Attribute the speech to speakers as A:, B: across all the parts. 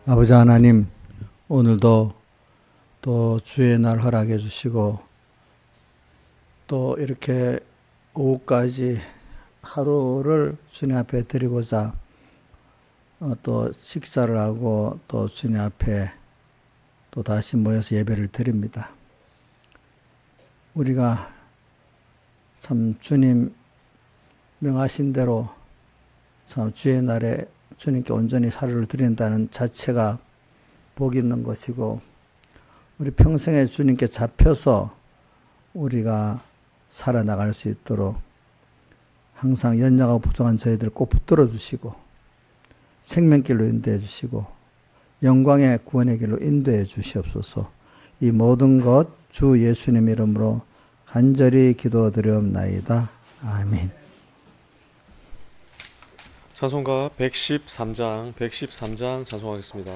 A: 아버지 하나님, 오늘도 또 주의 날 허락해 주시고 또 이렇게 오후까지 하루를 주님 앞에 드리고자 또 식사를 하고 또 주님 앞에 또 다시 모여서 예배를 드립니다. 우리가 참 주님 명하신 대로 참 주의 날에 주님께 온전히 하루를 드린다는 자체가 복이 있는 것이고, 우리 평생에 주님께 잡혀서 우리가 살아나갈 수 있도록 항상 연약하고 부족한 저희들 꼭 붙들어 주시고 생명길로 인도해 주시고 영광의 구원의 길로 인도해 주시옵소서. 이 모든 것 주 예수님 이름으로 간절히 기도드리옵나이다. 아멘.
B: 찬송가 113장 찬송하겠습니다.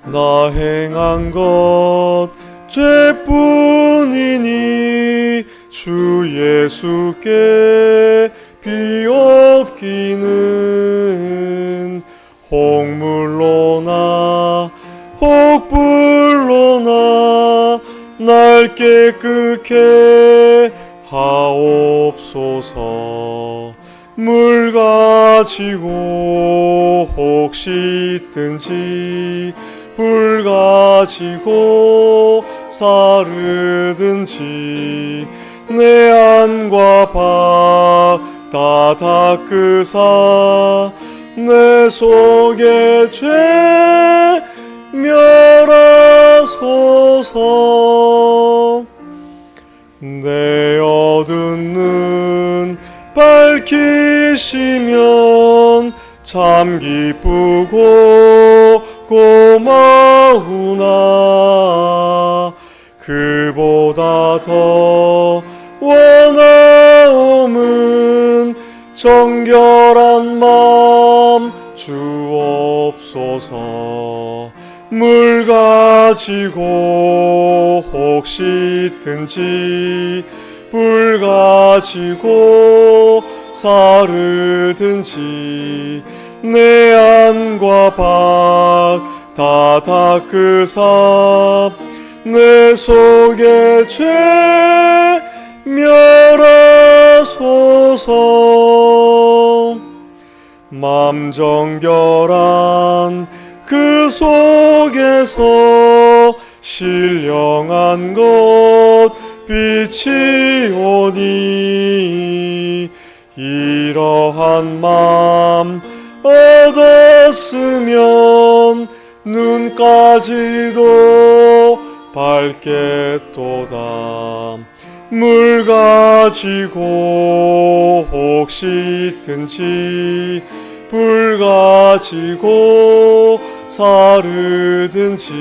B: 나 행한 것 죄뿐이니 주 예수께 비옵기는 혹물로나 혹불로나 날 깨끗게 하옵소서. 물 가지고 혹시 든지 불 가지고 사르든지 내 안과 밖 다 닦으사 내 속의 죄 멸하소서. 내 어두운 눈 밝히시면 참 기쁘고 고마우나 그보다 더 원하옴은 정결한 마음 주옵소서. 물 가지고 혹시 든지 불 가지고 사르든지 내 안과 밖 다 닦으사 내 속의 죄 멸하소서. 맘 정결한 그 속에서 신령한 것 빛이 오니 이러한 맘 얻었으면 눈까지도 밝겠도다. 물 가지고 혹시 든지 불 가지고 사르든지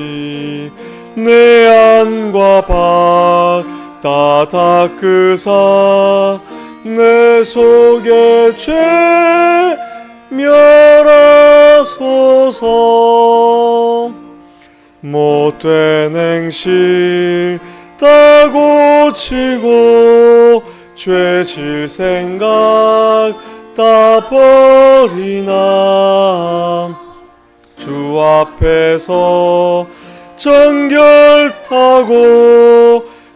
B: 내 안과 밖 다 닦으사 내 속의 죄 멸하소서. 못된 행실 다 고치고 죄질 생각 다 버리나 주 앞에서 정결타고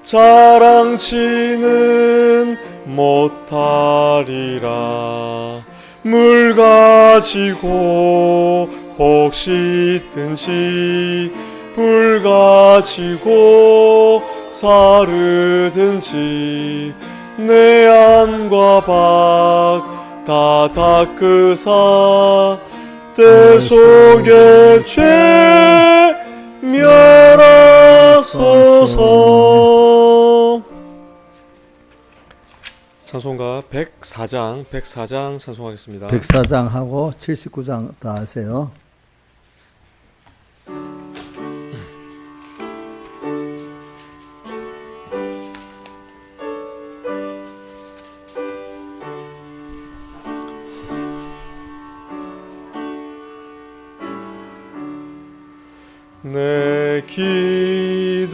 B: 자랑치는 못하리라. 물 가지고 혹시 든지 불 가지고 사르든지 내 안과 밖 다 닦으사 내 속의 죄 멸하소서. 찬송가 104장 찬송하겠습니다.
A: 104장하고 79장 다 하세요.
B: 내 기도하는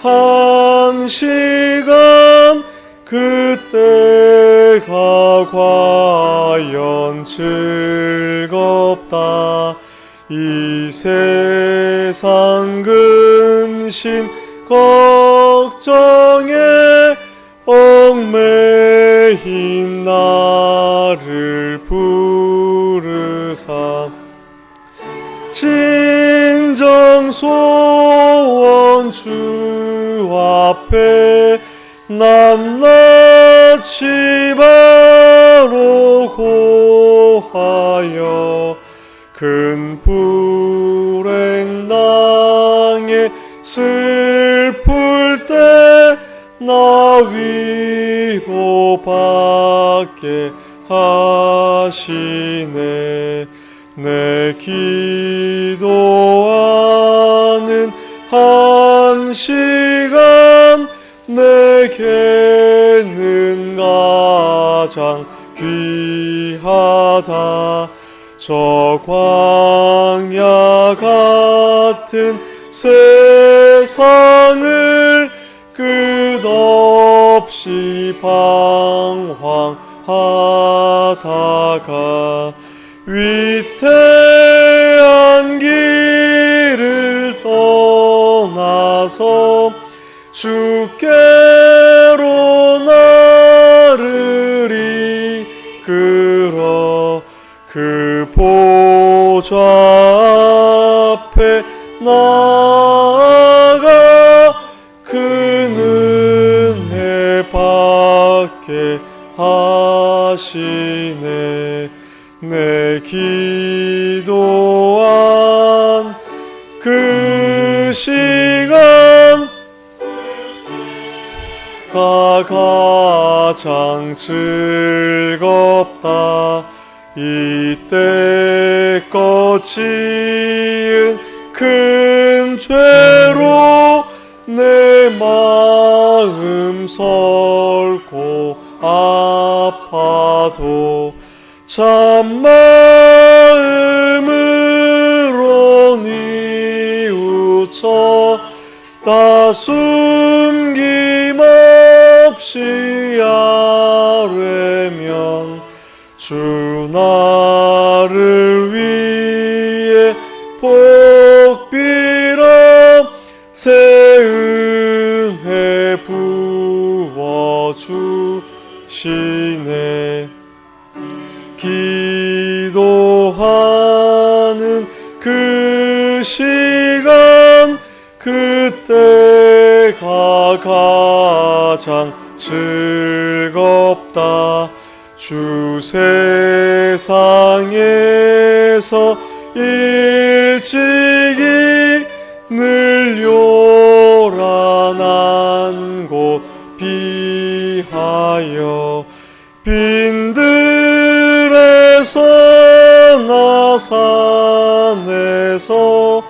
B: 한 시간 그때가 과연 즐겁다. 이 세상 근심 걱정에 얽매인 나를 부르사 진정 소원 주 앞에 낱낱이 바로 고하여 큰 불행 당해 슬플 때 나 위로받게 하시네. 내 기도하는 한 시간 내게는 가장 귀하다. 저 광야 같은 세상을 끝없이 방황하다가 위태한 길을 떠나서 주께로 나를 이끌어 그 보좌 앞에 나아가 그 은혜 받게 하시네. 내 기도한 그 시간 가장 즐겁다. 이때껏 지은 큰 죄로 내 마음 설고 아파도 참마음으로 뉘우쳐 다 숨김없이 아뢰면 주 나를 위해 복비러 새 은혜 부어주시네. 기도하는 그 시간 그때가 가장 즐겁다. 주 세상에서 일찍이 늘 요란한 곳 피하여 빈들에서 나산에서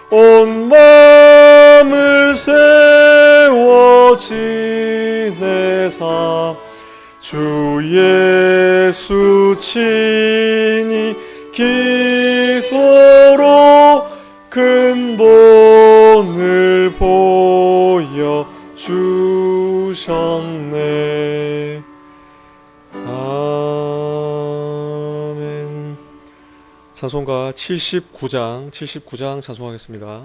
B: 온 마음을 세워 지내사 주 예수 친히 기도로 근본을 보여 주셨네. 아멘. 찬송가 79장 찬송하겠습니다.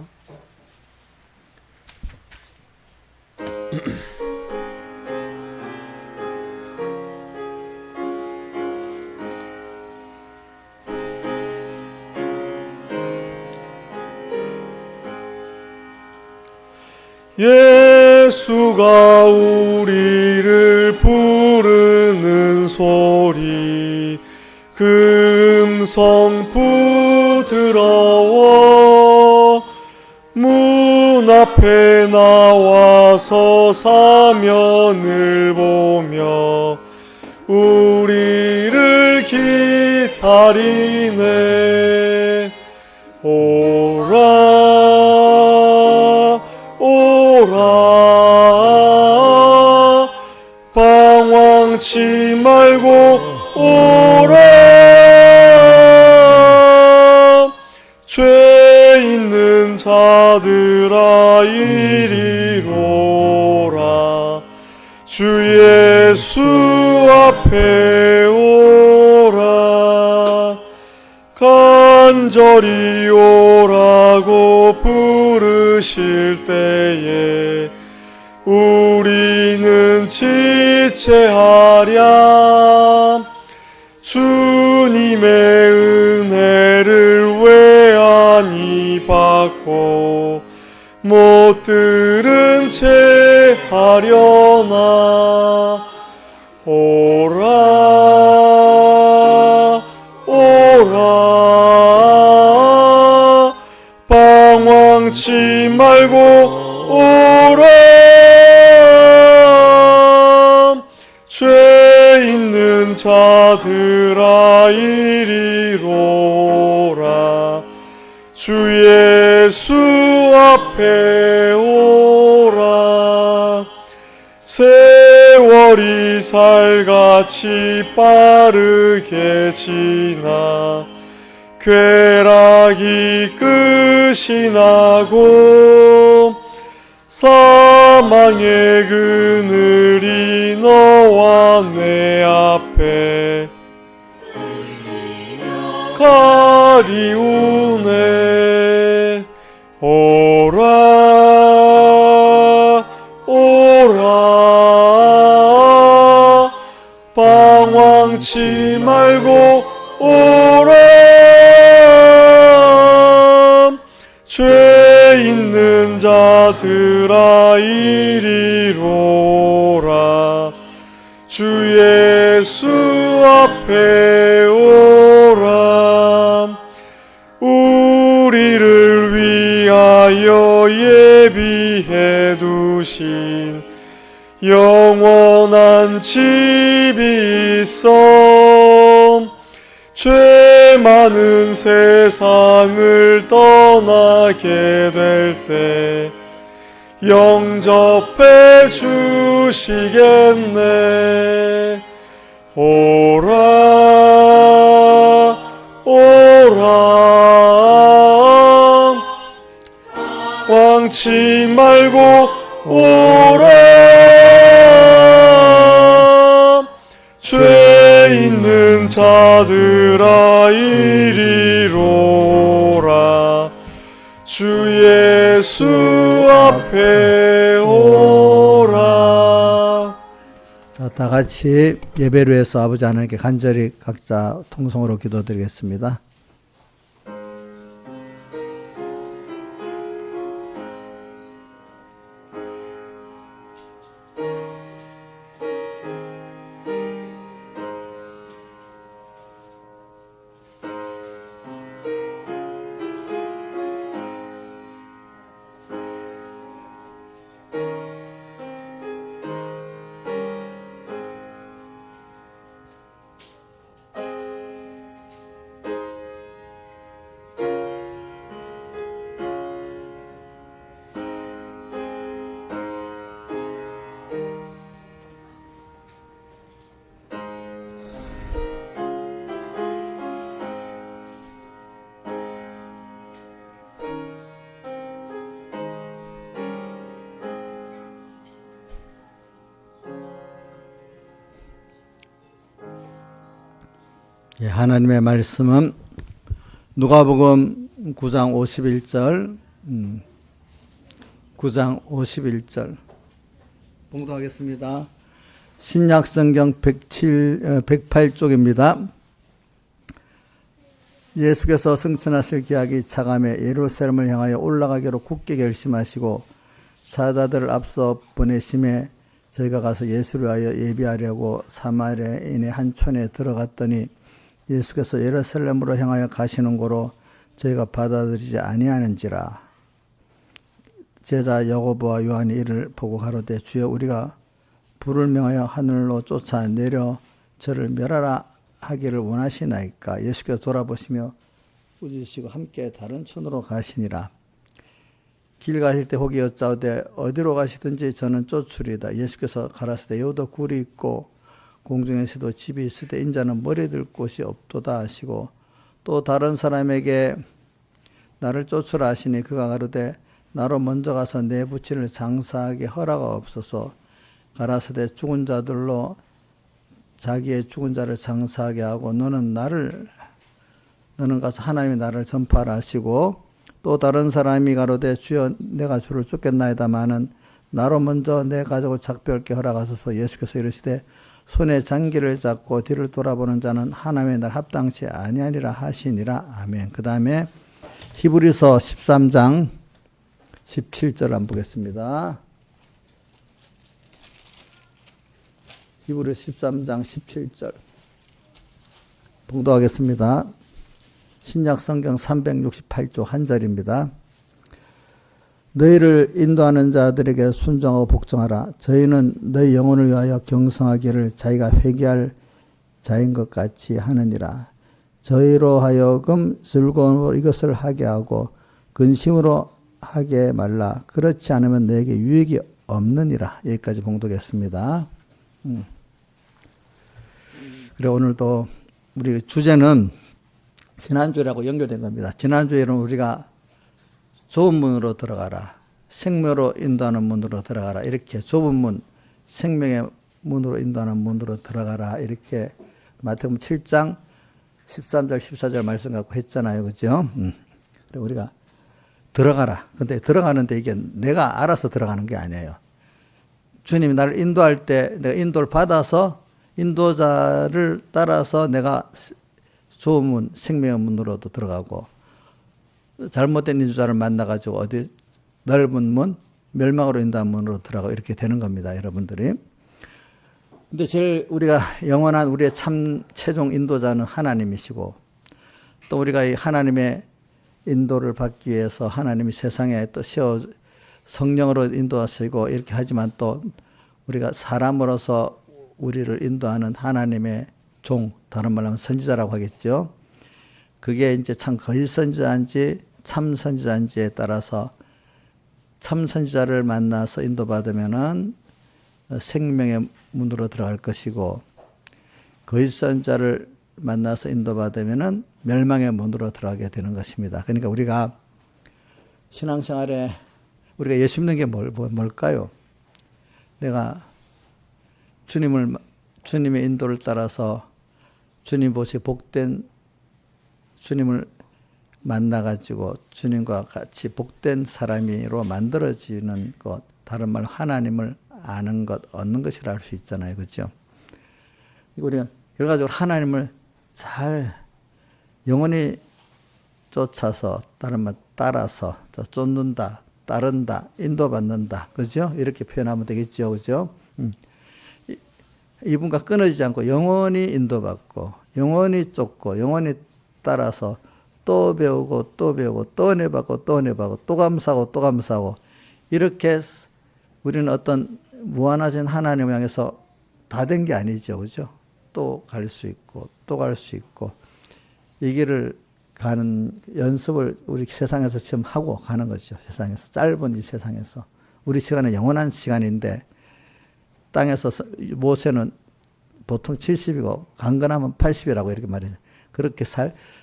B: 예수가 우리를 부르는 소리 금성 부드러워 문 앞에 나와서 사면을 보며 우리를 기다리네. 오라 오라 방황치 말고 오라 죄 자들아 이리로라. 주 예수 앞에 오라. 간절히 오라고 부르실 때에 우리는 지체하랴. 주님의 은혜를 외안히 받고 못 들은 채 하려나. 오라 오라 방황치 말고 오라. 죄 있는 자들아 이리로라. 주 예수 앞에 오라. 세월이 살같이 빠르게 지나 쾌락이 끝이 나고 사망의 그늘이 너와 내 앞에 가리우네. 오라 오라 방황치 말고 오라. 죄 있는 자들아 이리로라. 주 예수 앞에 오라. 우리를 위하여 예비해 두신 영원한 집이 있어. 죄 많은 세상을 떠나게 될 때 영접해 주시겠네. 오라 오라 왕치 말고 오라. 죄 있는 자들아 이리로라. 주 예수 앞에 오라.
A: 자, 다 같이 예배를 위해서 아버지 하나님께 간절히 각자 통성으로 기도드리겠습니다. 예, 하나님의 말씀은 누가복음 9장 51절 9장 51절 봉독하겠습니다. 신약성경 108쪽입니다. 예수께서 승천하실 기약이 차감해 예루살렘을 향하여 올라가기로 굳게 결심하시고 사자들을 앞서 보내심에 저희가 가서 예수를 위하여 예비하려고 사마리아인의 한 촌에 들어갔더니 예수께서 예루살렘으로 향하여 가시는 고로 저희가 받아들이지 아니하는지라. 제자 야고보와 요한이 이를 보고 가로되 주여 우리가 불을 명하여 하늘로 쫓아내려 저를 멸하라 하기를 원하시나이까. 예수께서 돌아보시며 꾸짖으시고 함께 다른 촌으로 가시니라. 길 가실 때 혹이 여짜오되 어디로 가시든지 저는 쫓으리이다. 예수께서 가라사대 여호도 굴이 있고 공중에서도 집이 있을 때 인자는 머리 들 곳이 없도다 하시고 또 다른 사람에게 나를 쫓으라 하시니 그가 가로되 나로 먼저 가서 내 부친을 장사하게 허락하옵소서. 가라사대 죽은 자들로 자기의 죽은 자를 장사하게 하고 너는 가서 하나님의 나라를 전파하라 하시고, 또 다른 사람이 가로되 주여 내가 주를 쫓겠나이다마는 나로 먼저 내 가족을 작별케 허락하소서. 예수께서 이르시되 손에 장기를 잡고 뒤를 돌아보는 자는 하나님의 날 합당치 아니하리라 하시니라. 아멘. 그 다음에 히브리서 13장 17절 한번 보겠습니다. 히브리 13장 17절 봉독하겠습니다. 신약 성경 368조 한 절입니다. 너희를 인도하는 자들에게 순종하고 복종하라. 저희는 너희 영혼을 위하여 경성하기를 자기가 회개할 자인 것 같이 하느니라. 저희로 하여금 즐거움으로 이것을 하게 하고 근심으로 하게 말라. 그렇지 않으면 너에게 유익이 없느니라. 여기까지 봉독했습니다. 그래 오늘도 우리 주제는 지난주라고 연결된 겁니다. 지난주에는 우리가 좁은 문으로 들어가라. 생명으로 인도하는 문으로 들어가라. 이렇게 좁은 문, 생명의 문으로 인도하는 문으로 들어가라. 이렇게 마태복음 7장 13절 14절 말씀 갖고 했잖아요. 그죠? 그래 우리가 들어가라. 근데 들어가는데 이게 내가 알아서 들어가는 게 아니에요. 주님이 나를 인도할 때 내가 인도를 받아서 인도자를 따라서 내가 좁은 문, 생명의 문으로도 들어가고, 잘못된 인도자를 만나가지고 어디 넓은 문, 멸망으로 인도한 문으로 들어가고 이렇게 되는 겁니다, 여러분들이. 근데 제일 우리가 영원한 우리의 참 최종 인도자는 하나님이시고, 또 우리가 이 하나님의 인도를 받기 위해서 하나님이 세상에 또 성령으로 인도하시고 이렇게 하지만 또 우리가 사람으로서 우리를 인도하는 하나님의 종, 다른 말로 하면 선지자라고 하겠죠. 그게 이제 참 거짓 선지자인지 참 선지자인지에 따라서 참 선지자를 만나서 인도받으면은 생명의 문으로 들어갈 것이고, 거짓 선지자를 만나서 인도받으면은 멸망의 문으로 들어가게 되는 것입니다. 그러니까 우리가 신앙생활에 우리가 예수 믿는 게 뭘까요? 내가 주님의 인도를 따라서 주님 보시 복된 주님을 만나가지고 주님과 같이 복된 사람으로 만들어지는 것, 다른 말로 하나님을 아는 것, 얻는 것이라 할 수 있잖아요. 그렇죠? 우리가 결과적으로 하나님을 잘 영원히 쫓아서, 다른 말 따라서, 쫓는다, 따른다, 인도받는다. 그죠? 이렇게 표현하면 되겠죠. 그죠? 이분과 끊어지지 않고 영원히 인도받고, 영원히 쫓고, 영원히 따라서 또 배우고, 또 배우고, 또 은혜받고, 또 은혜받고, 또 감사하고, 또 감사하고, 이렇게 우리는 어떤 무한하신 하나님을 향해서 다 된 게 아니죠. 그죠? 또 갈 수 있고, 또 갈 수 있고, 이 길을 가는 연습을 우리 세상에서 지금 하고 가는 거죠. 세상에서. 짧은 이 세상에서. 우리 시간은 영원한 시간인데, 땅에서 모세는 보통 70이고 강건하면 80이라고 이렇게 말해요. 그렇게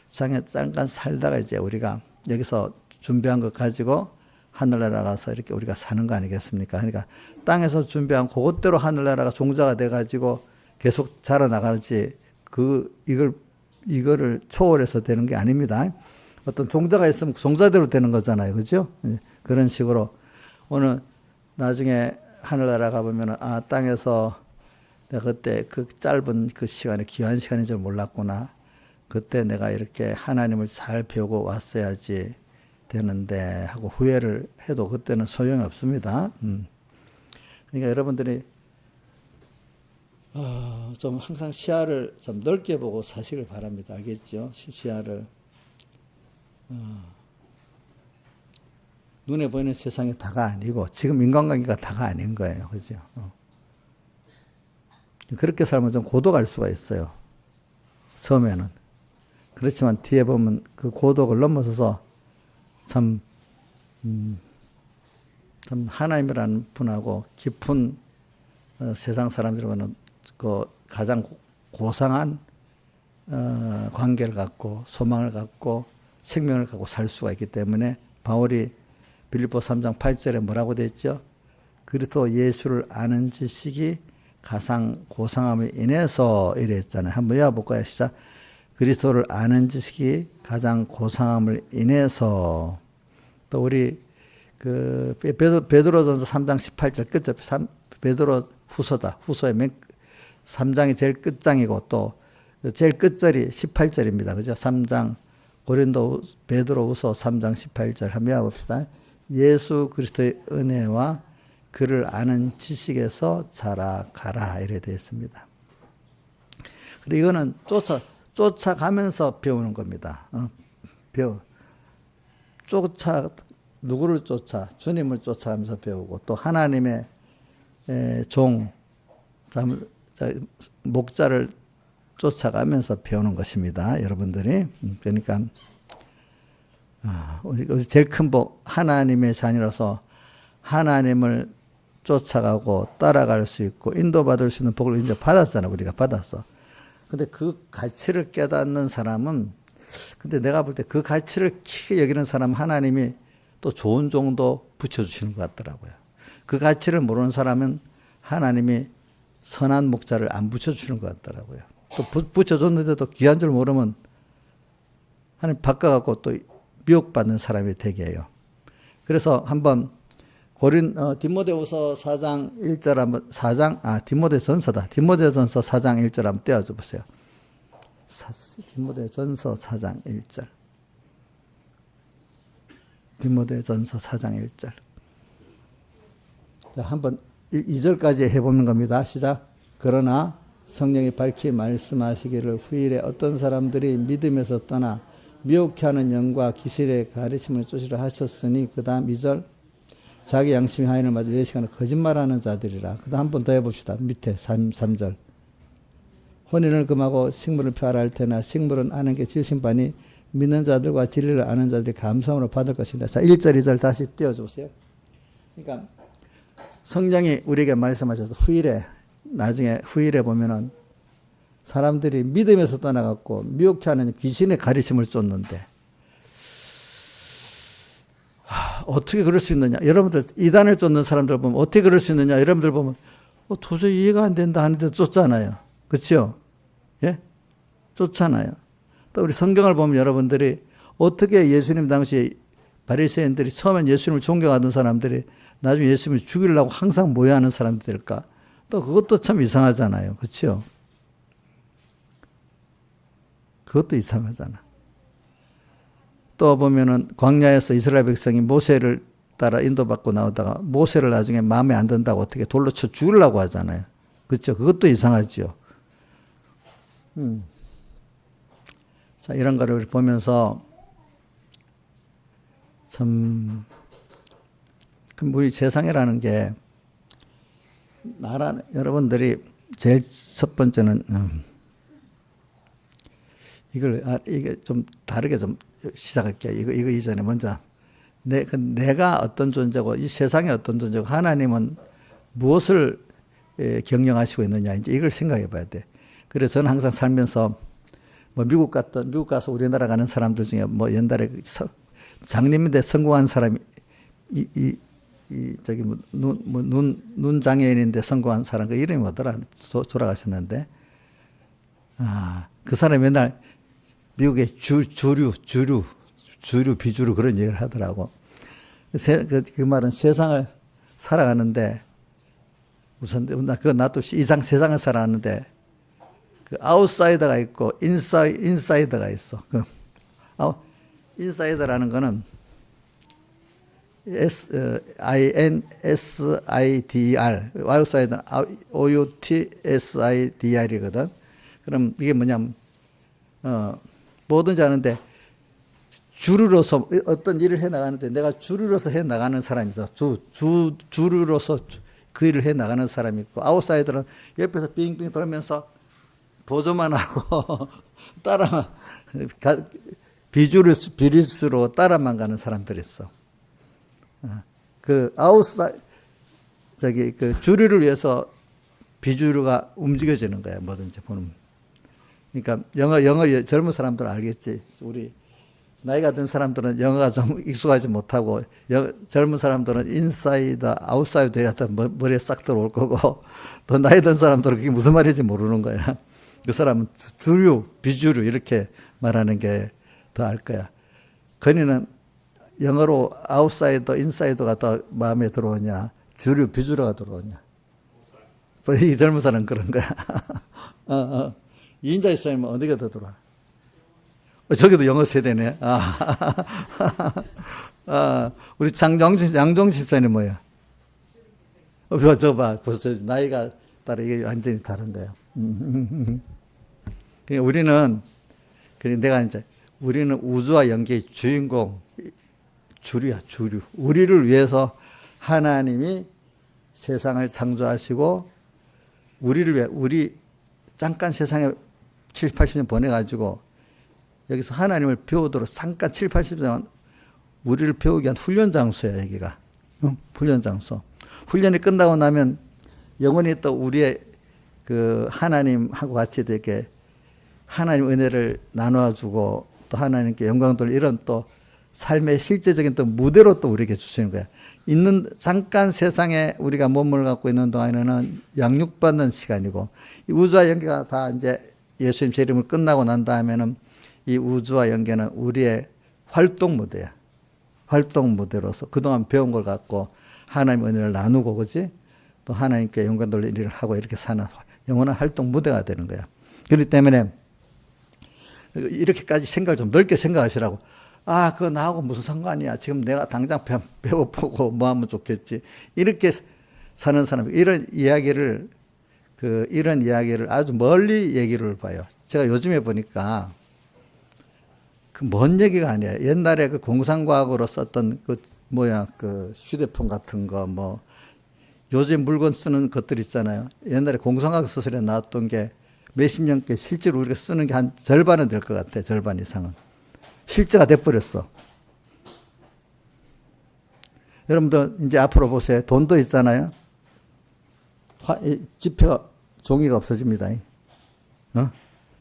A: 잠깐 살다가 이제 우리가 여기서 준비한 것 가지고 하늘나라 가서 이렇게 우리가 사는 거 아니겠습니까? 그러니까 땅에서 준비한 그것대로 하늘나라가 종자가 돼가지고 계속 자라나가지 이거를 초월해서 되는 게 아닙니다. 어떤 종자가 있으면 종자대로 되는 거잖아요. 그죠? 그런 식으로 오늘 나중에 하늘나라 가보면 땅에서 내가 그때 그 짧은 그 시간에 귀한 시간인 줄 몰랐구나. 그때 내가 이렇게 하나님을 잘 배우고 왔어야지 되는데 하고 후회를 해도 그때는 소용이 없습니다. 그러니까 여러분들이 좀 항상 시야를 좀 넓게 보고 사시길 바랍니다. 알겠죠? 시야를 눈에 보이는 세상이 다가 아니고 지금 인간관계가 다가 아닌 거예요. 그죠? 그렇게 살면 좀 고독할 수가 있어요. 처음에는. 그렇지만 뒤에 보면 그 고독을 넘어서서 참 하나님이라는 분하고 깊은 세상 사람들과는 그 가장 고상한 관계를 갖고 소망을 갖고 생명을 갖고 살 수가 있기 때문에 바울이 빌립보 3장 8절에 뭐라고 되어 있죠? 그리스도 예수를 아는 지식이 가장 고상함을 인해서 이랬잖아요. 한번 외워볼까요? 시작. 그리스도를 아는 지식이 가장 고상함을 인해서. 또 우리 그 베드로전서 3장 18절 끝절, 베드로 후서다. 후서의 3장이 제일 끝장이고 또 제일 끝절이 18절입니다. 그죠? 3장 베드로후서 3장 18절 한번 해봅시다. 예수 그리스도의 은혜와 그를 아는 지식에서 자라가라 이래 되어 있습니다. 그리고 이거는 쫓아가면서 배우는 겁니다. 누구를 쫓아? 주님을 쫓아가면서 배우고 또 하나님의 목자를 쫓아가면서 배우는 것입니다. 여러분들이. 그러니까 우리 제일 큰 복, 하나님의 자녀로서 하나님을 쫓아가고 따라갈 수 있고 인도받을 수 있는 복을 이제 받았잖아. 우리가 받았어. 근데 그 가치를 깨닫는 사람은, 근데 내가 볼 때 그 가치를 크게 여기는 사람은 하나님이 또 좋은 종도 붙여주시는 것 같더라고요. 그 가치를 모르는 사람은 하나님이 선한 목자를 안 붙여주는 것 같더라고요. 또 붙여줬는데도 귀한 줄 모르면 하나님 바꿔갖고 또 미혹받는 사람이 되게 해요. 그래서 한번 디모데후서 4장 1절 한번 디모데전서다. 디모데전서 4장 1절 한번 떼어줘 보세요. 디모데전서 4장 1절. 디모데전서 4장 1절. 자, 한번 2절까지 해보는 겁니다. 시작. 그러나 성령이 밝히 말씀하시기를 후일에 어떤 사람들이 믿음에서 떠나 미혹해 하는 영과 기실의 가르침을 쫓으려 하셨으니 그 다음 2절 자기 양심이 하인을 맞아 외식하는 거짓말하는 자들이라. 그 다음 한 번 더 해봅시다. 밑에 3절 혼인을 금하고 식물을 펴라 할 테나 식물은 아는 게 질신반이 믿는 자들과 진리를 아는 자들이 감성으로 받을 것입니다. 자, 1절 2절 다시 띄워주세요. 그러니까 성령이 우리에게 말씀하셔서 나중에 후일에 보면은 사람들이 믿음에서 떠나갔고 미혹해 하는 귀신의 가르침을 쫓는데 어떻게 그럴 수 있느냐. 여러분들 이단을 쫓는 사람들 보면 어떻게 그럴 수 있느냐. 여러분들 보면 도저히 이해가 안 된다 하는데 쫓잖아요. 그렇죠? 예? 쫓잖아요. 또 우리 성경을 보면 여러분들이 어떻게 예수님 당시에 바리새인들이 처음엔 예수님을 존경하던 사람들이 나중에 예수님을 죽이려고 항상 모여하는 사람들일까? 또 그것도 참 이상하잖아요. 그렇죠? 그것도 이상하잖아. 또 보면은 광야에서 이스라엘 백성이 모세를 따라 인도받고 나오다가 모세를 나중에 마음에 안 든다고 어떻게 돌로 쳐 죽이려고 하잖아요. 그렇죠? 그것도 이상하죠. 자, 이런 거를 보면서 참 우리 세상이라는 게 여러분들이 제일 첫 번째는 이게 좀 다르게 좀 시작할게요. 이거 이전에 먼저 내가 어떤 존재고 이 세상이 어떤 존재고 하나님은 무엇을 경영하시고 있느냐 이제 이걸 생각해 봐야 돼. 그래서 저는 항상 살면서 뭐 미국 가서 우리나라 가는 사람들 중에 뭐 옛날에 장님인데 성공한 사람이 눈 장애인인데 성공한 사람 그 이름이 뭐더라 돌아가셨는데 그 사람이 맨날 미국의 주류 비주류 그런 얘기를 하더라고. 그 말은 세상을 살아가는데 우선 나도 세상을 살아가는데 그 아웃사이더가 있고 인사이더가 있어. 인사이더라는 거는 INSIDR, 아웃사이더, OUTSIDR이거든. 그럼 이게 뭐냐면, 뭐든지 하는데, 주류로서 어떤 일을 해 나가는데, 내가 주류로서 해 나가는 사람이 있어. 주류로서 그 일을 해 나가는 사람이 있고, 아웃사이더는 옆에서 빙빙 돌면서 보조만 하고, 비즈로 따라만 가는 사람들이 있어. 그 주류를 위해서 비주류가 움직여지는 거야, 뭐든지 보면. 그러니까 영어 젊은 사람들 알겠지. 우리 나이가 든 사람들은 영어가 좀 익숙하지 못하고 젊은 사람들은 인사이드, 아웃사이드 해야 머리에 싹 들어올 거고 또 나이 든 사람들은 그게 무슨 말인지 모르는 거야. 그 사람은 주류, 비주류 이렇게 말하는 게 더 알 거야. 건이는 영어로 아웃사이더, 인사이더가 더 마음에 들어오냐, 주류, 비주류가 들어오냐. 이 젊은 사람은 그런 거야. 이인자 집사님은 어디가 더 들어와? 저기도 영어 세대네. 우리 양종 집사님 뭐야? 저 봐. 벌써 나이가 따라 이게 완전히 다른 거야. 그러니까 우리는 우주와 영계의 주인공, 주류야, 주류. 우리를 위해서 하나님이 세상을 창조하시고, 우리 잠깐 세상에 70, 80년 보내가지고, 여기서 하나님을 배우도록 잠깐 7, 80년 우리를 배우기 위한 훈련 장소야, 여기가. 훈련 장소. 훈련이 끝나고 나면 영원히 또 우리의 그 하나님하고 같이 되게 하나님 은혜를 나눠주고 또 하나님께 영광 돌리는 이런 또 삶의 실제적인 또 무대로 또 우리에게 주시는 거야. 잠깐 세상에 우리가 몸을 갖고 있는 동안에는 양육받는 시간이고, 우주와 영계가 다 이제 예수님 재림을 끝나고 난 다음에는 이 우주와 영계는 우리의 활동 무대야. 활동 무대로서 그동안 배운 걸 갖고 하나님의 은혜를 나누고, 그지? 또 하나님께 영광 돌리는 일을 하고 이렇게 사는 영원한 활동 무대가 되는 거야. 그렇기 때문에 이렇게까지 생각을 좀 넓게 생각하시라고. 그거 나하고 무슨 상관이야. 지금 내가 당장 배고프고 뭐 하면 좋겠지. 이렇게 사는 사람, 이런 이야기를 아주 멀리 얘기를 봐요. 제가 요즘에 보니까 그 먼 얘기가 아니에요. 옛날에 그 공상과학으로 썼던 그 휴대폰 같은 거, 뭐, 요즘 물건 쓰는 것들 있잖아요. 옛날에 공상과학 소설에 나왔던 게 몇십 년께 실제로 우리가 쓰는 게 한 절반은 될 것 같아. 절반 이상은. 실제가 돼버렸어. 여러분들 이제 앞으로 보세요. 돈도 있잖아요. 지폐가, 종이가 없어집니다.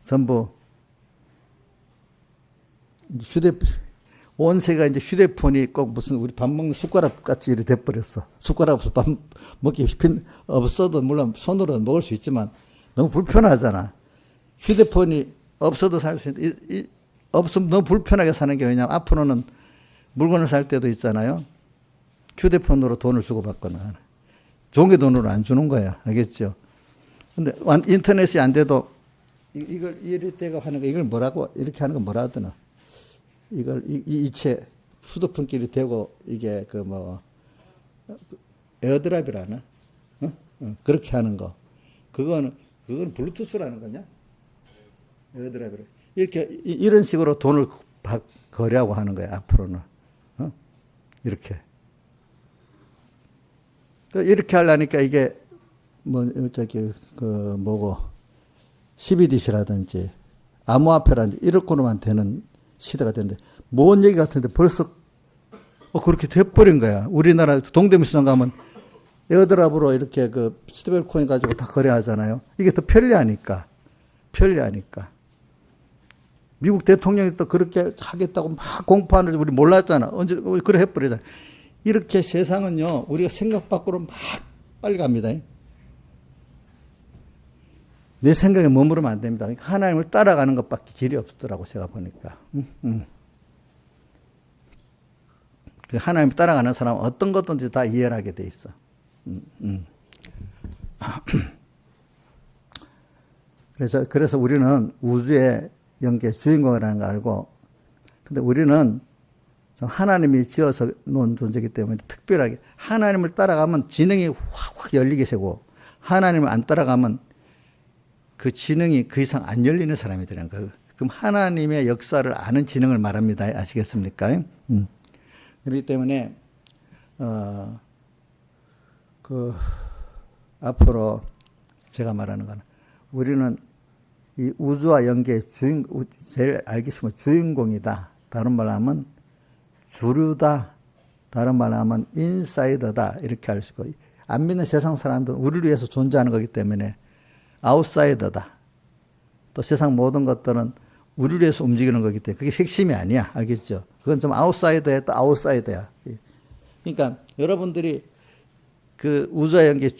A: 전부 온 세계가 이제 휴대폰이 꼭 무슨 우리 밥 먹는 숟가락 같이 이렇게 돼버렸어. 숟가락 없어 밥 먹기 없어도 물론 손으로 먹을 수 있지만 너무 불편하잖아. 휴대폰이 없어도 살 수 있는데, 없으면 너무 불편하게 사는 게 왜냐면 앞으로는 물건을 살 때도 있잖아요. 휴대폰으로 돈을 주고 받거나 종이 돈으로 안 주는 거야. 알겠죠? 근데 인터넷이 안 돼도 이걸 이렇게 하는 거, 이걸 뭐라고, 이렇게 하는 거 뭐라 하더나. 이걸 이체 휴대폰끼리 대고 이게 에어드랍이라나? 그렇게 하는 거. 그건 블루투스라는 거냐? 에어드랍이라. 이런 식으로 돈을 거래하고 하는 거야, 앞으로는. 이렇게. 이렇게 하려니까 이게, CBDC라든지, 암호화폐라든지, 이렇게로만 되는 시대가 됐는데, 뭔 얘기 같은데 벌써, 그렇게 돼버린 거야. 우리나라 동대문 시장 가면 에어드랍으로 이렇게 스테이블 코인 가지고 다 거래하잖아요. 이게 더 편리하니까. 미국 대통령이 또 그렇게 하겠다고 막 공포하는지 우리 몰랐잖아. 언제, 그래 해버리잖아. 이렇게 세상은요, 우리가 생각 밖으로 막 빨리 갑니다. 내 생각에 머무르면 안 됩니다. 하나님을 따라가는 것밖에 길이 없더라고, 제가 보니까. 하나님을 따라가는 사람은 어떤 것든지 다 이해를 하게 돼 있어. 그래서 우리는 우주의 영계 주인공이라는 걸 알고, 근데 우리는 하나님이 지어서 놓은 존재이기 때문에 특별하게 하나님을 따라가면 지능이 확 열리게 되고, 하나님을 안 따라가면 그 지능이 그 이상 안 열리는 사람이 되는 거예요. 그럼 하나님의 역사를 아는 지능을 말합니다. 아시겠습니까? 그렇기 때문에 앞으로 제가 말하는 건, 우리는 이 우주와 영계의 제일 알겠으면 주인공이다. 다른 말로 하면 주류다. 다른 말로 하면 인사이더다. 이렇게 할 수 있고, 안 믿는 세상 사람들은 우리를 위해서 존재하는 거기 때문에 아웃사이더다. 또 세상 모든 것들은 우리를 위해서 움직이는 거기 때문에 그게 핵심이 아니야. 알겠죠? 그건 좀 아웃사이더야, 또 아웃사이더야. 그러니까 여러분들이 그 우주와 연계의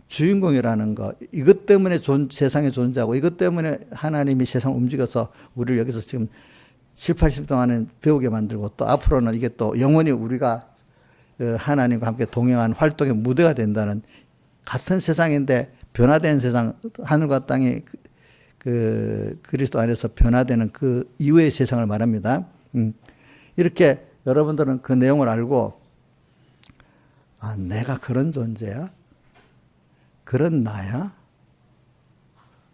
A: 주인공이라는 거, 이것 때문에 세상에 존재하고, 이것 때문에 하나님이 세상을 움직여서 우리를 여기서 지금 7, 80 동안은 배우게 만들고, 또 앞으로는 이게 또 영원히 우리가 하나님과 함께 동행한 활동의 무대가 된다는, 같은 세상인데 변화된 세상, 하늘과 땅이 그 그리스도 안에서 변화되는 그 이후의 세상을 말합니다. 이렇게 여러분들은 그 내용을 알고, 아, 내가 그런 존재야? 그런 나야?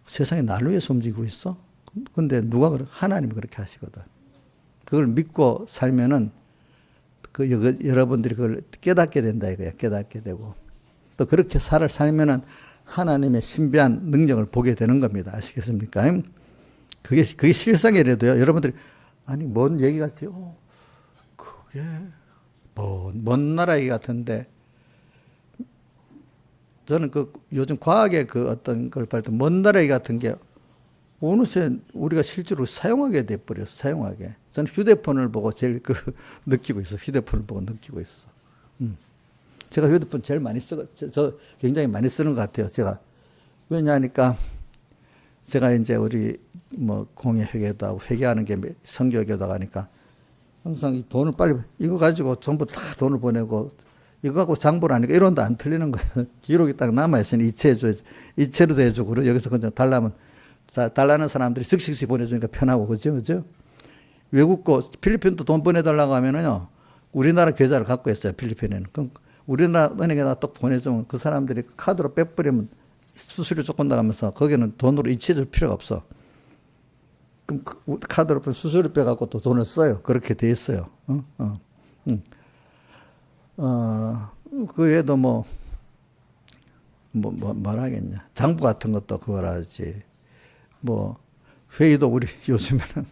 A: 세상에 나를 위해서 움직이고 있어? 근데 누가 하나님이 그렇게 하시거든. 그걸 믿고 살면은 여러분들이 그걸 깨닫게 된다 이거야. 깨닫게 되고. 또 그렇게 살면은 하나님의 신비한 능력을 보게 되는 겁니다. 아시겠습니까? 그게 실상이라도요. 여러분들이, 아니, 뭔 얘기 같지? 그게 먼 나라 얘기 같은데, 저는 요즘 과학의 어떤 걸 볼 때 먼 나라 얘기 같은 게 어느새 우리가 실제로 사용하게 돼버렸어. 사용하게. 저는 휴대폰을 보고 제일 느끼고 있어. 휴대폰을 보고 느끼고 있어. 제가 휴대폰 제일 많이 저 굉장히 많이 쓰는 것 같아요. 제가. 왜냐하니까 제가 이제 우리 공예 회계도 하고 회계하는 게 성교회계도 하니까 항상 이 돈을 빨리, 이거 가지고 전부 다 돈을 보내고, 이거 갖고 장부를 하니까 1원도 안 틀리는 거예요. 기록이 딱 남아있으니 이체로도 해주고, 여기서 그냥 달라는 사람들이 슥슥슥 보내주니까 편하고, 그죠? 외국 필리핀도 돈 보내달라고 하면은요, 우리나라 계좌를 갖고 있어요, 필리핀에는. 그럼 우리나라 은행에다 또 보내주면 그 사람들이 카드로 빼버리면 수수료 조금 나가면서 거기는 돈으로 이체해줄 필요가 없어. 그럼 카드로 수수료 빼갖고 또 돈을 써요. 그렇게 돼 있어요. 그 외에도 말하겠냐. 장부 같은 것도 그거라지. 회의도 우리 요즘에는,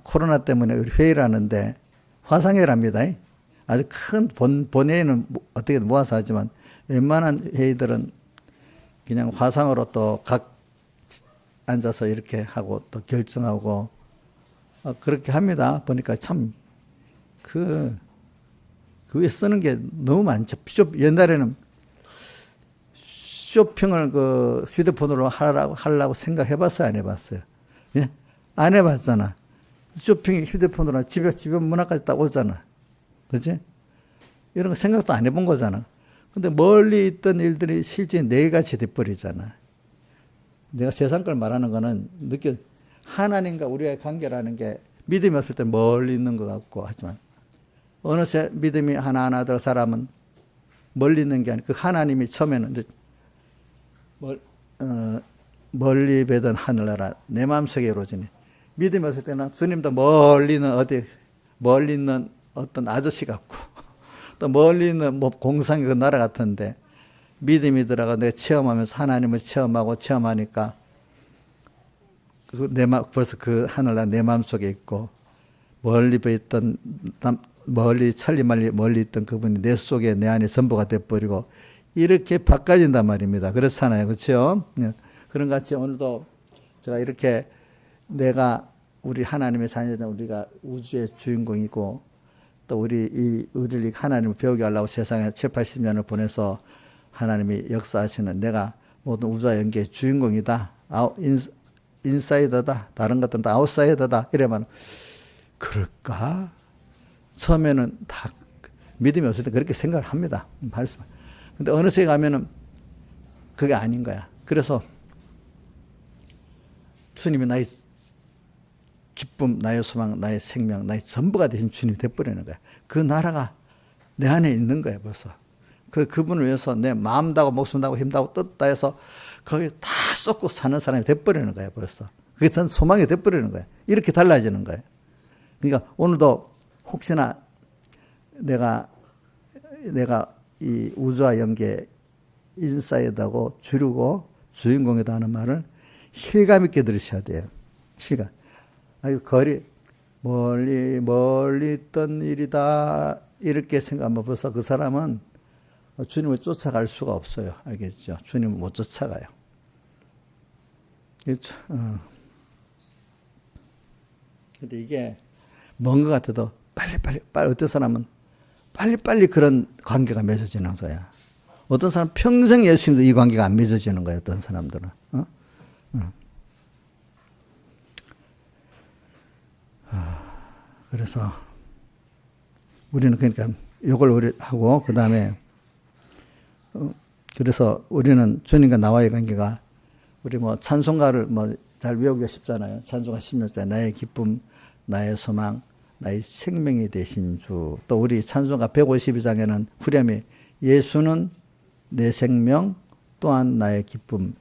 A: 코로나 때문에 우리 회의를 하는데 화상회의랍니다. 아주 큰 본회의는 어떻게 모아서 하지만 웬만한 회의들은 그냥 화상으로 또 각 앉아서 이렇게 하고 또 결정하고 그렇게 합니다. 보니까 참 그게 쓰는 게 너무 많죠. 옛날에는 쇼핑을 휴대폰으로 하려고 생각해봤어요? 안 해봤어요? 예? 안 해봤잖아. 쇼핑 휴대폰으로 집에 문 앞까지 딱 오잖아. 그치? 이런 거 생각도 안 해본 거잖아. 근데 멀리 있던 일들이 실제 내일같이 돼버리잖아. 내가 세상 걸 말하는 거는 하나님과 우리의 관계라는 게 믿음이 없을 때 멀리 있는 것 같고 하지만 어느새 믿음이 하나하나 들 사람은 멀리 있는 게 아니고 그 하나님이 처음에는 멀리 배던 하늘나라 내 마음속에 이루어지니, 믿음이 없을 때는 주님도 멀리 있는 어떤 아저씨 같고 또 멀리 있는 공상의 그 나라 같은데, 믿음이 들어가 내가 체험하면서 하나님을 체험하니까 벌써 그 하늘나라 내 마음속에 있고, 멀리 있던 천리만리 멀리 있던 그분이 내 속에 내 안에 전부가 돼버리고 이렇게 바꿔진단 말입니다. 그렇잖아요. 그렇죠? 그런 같이 오늘도 제가 이렇게 우리 하나님의 자녀들, 우리가 우주의 주인공이고 또 우리를 하나님을 배우게 하려고 세상에 7, 80년을 보내서 하나님이 역사하시는, 내가 모든 우주와 연계의 주인공이다. 인사이더다. 다른 것들은 다 아웃사이더다. 이래만 그럴까? 처음에는 다 믿음이 없을 때 그렇게 생각을 합니다. 근데 어느새 가면은 그게 아닌 거야. 그래서 주님이 나의 기쁨, 나의 소망, 나의 생명, 나의 전부가 되신 주님이 돼버리는 거야. 그 나라가 내 안에 있는 거야, 벌써. 그분을 위해서 내 마음 다고 목숨 다고 힘 다고 뜻 다해서 거기에 다 쏟고 사는 사람이 돼버리는 거야, 벌써. 그게 전 소망이 돼버리는 거야. 이렇게 달라지는 거야. 그러니까 오늘도 혹시나 내가 이 우주와 연계 인사이드하고 주르고 주인공이다 하는 말을 실감 있게 들으셔야 돼요. 실감. 멀리 있던 일이다. 이렇게 생각하면 벌써 그 사람은 주님을 쫓아갈 수가 없어요. 알겠죠? 주님을 못 쫓아가요. 그렇죠? 근데 이게 먼 것 같아도 빨리 어떤 사람은 빨리 그런 관계가 맺어지는 거야. 어떤 사람은 평생 예수님도 이 관계가 안 맺어지는 거야. 어떤 사람들은. 그래서 우리는 그러니까 이걸 우리 하고 그 다음에 그래서 우리는 주님과 나와의 관계가 우리 뭐 찬송가를 뭐 잘 외우기가 쉽잖아요. 찬송가 16절 나의 기쁨, 나의 소망, 나의 생명이 되신 주. 또 우리 찬송가 152장에는 후렴이 예수는 내 생명 또한 나의 기쁨.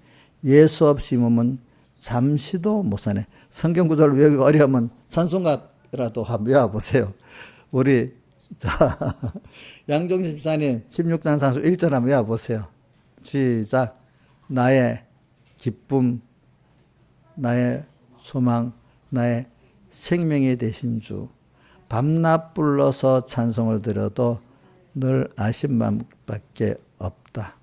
A: 예수 없이 몸은 잠시도 못 사네. 성경 구절을 외우기 어려우면 찬송가라도 한번 외워보세요. 우리 양정신 집사님 16장 찬송 1절 한번 외워보세요. 시작. 나의 기쁨, 나의 소망, 나의 생명이 되신 주. 밤낮 불러서 찬송을 드려도 늘 아심만밖에 없다.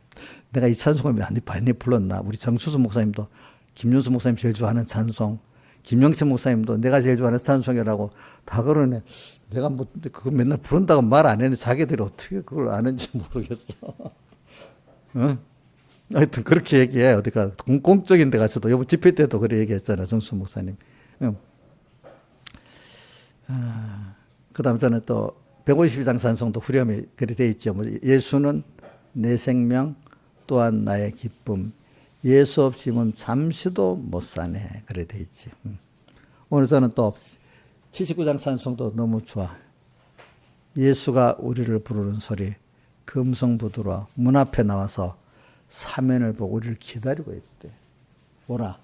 A: 내가 이 찬송을 많이 불렀나? 우리 정수수 목사님도 김윤수 목사님 제일 좋아하는 찬송, 김영채 목사님도 내가 제일 좋아하는 찬송이라고 다 그러네. 내가 뭐 그거 맨날 부른다고 말 안 했는데 자기들이 어떻게 그걸 아는지 모르겠어. 응? 하여튼 그렇게 얘기해. 어디가 공적인 데 가서도 이번 집회 때도 그래 얘기했잖아. 정수 목사님. 응. 그 다음 저는 또 152장 찬송도 후렴이 그렇게 돼 있죠. 예수는 내 생명 또한 나의 기쁨. 예수 없이는 잠시도 못 사네. 그래 돼 있지. 오늘 저는 또 79장 찬송도 너무 좋아. 예수가 우리를 부르는 소리. 금성부두로 문 앞에 나와서 사면을 보고 우리를 기다리고 있대. 오라.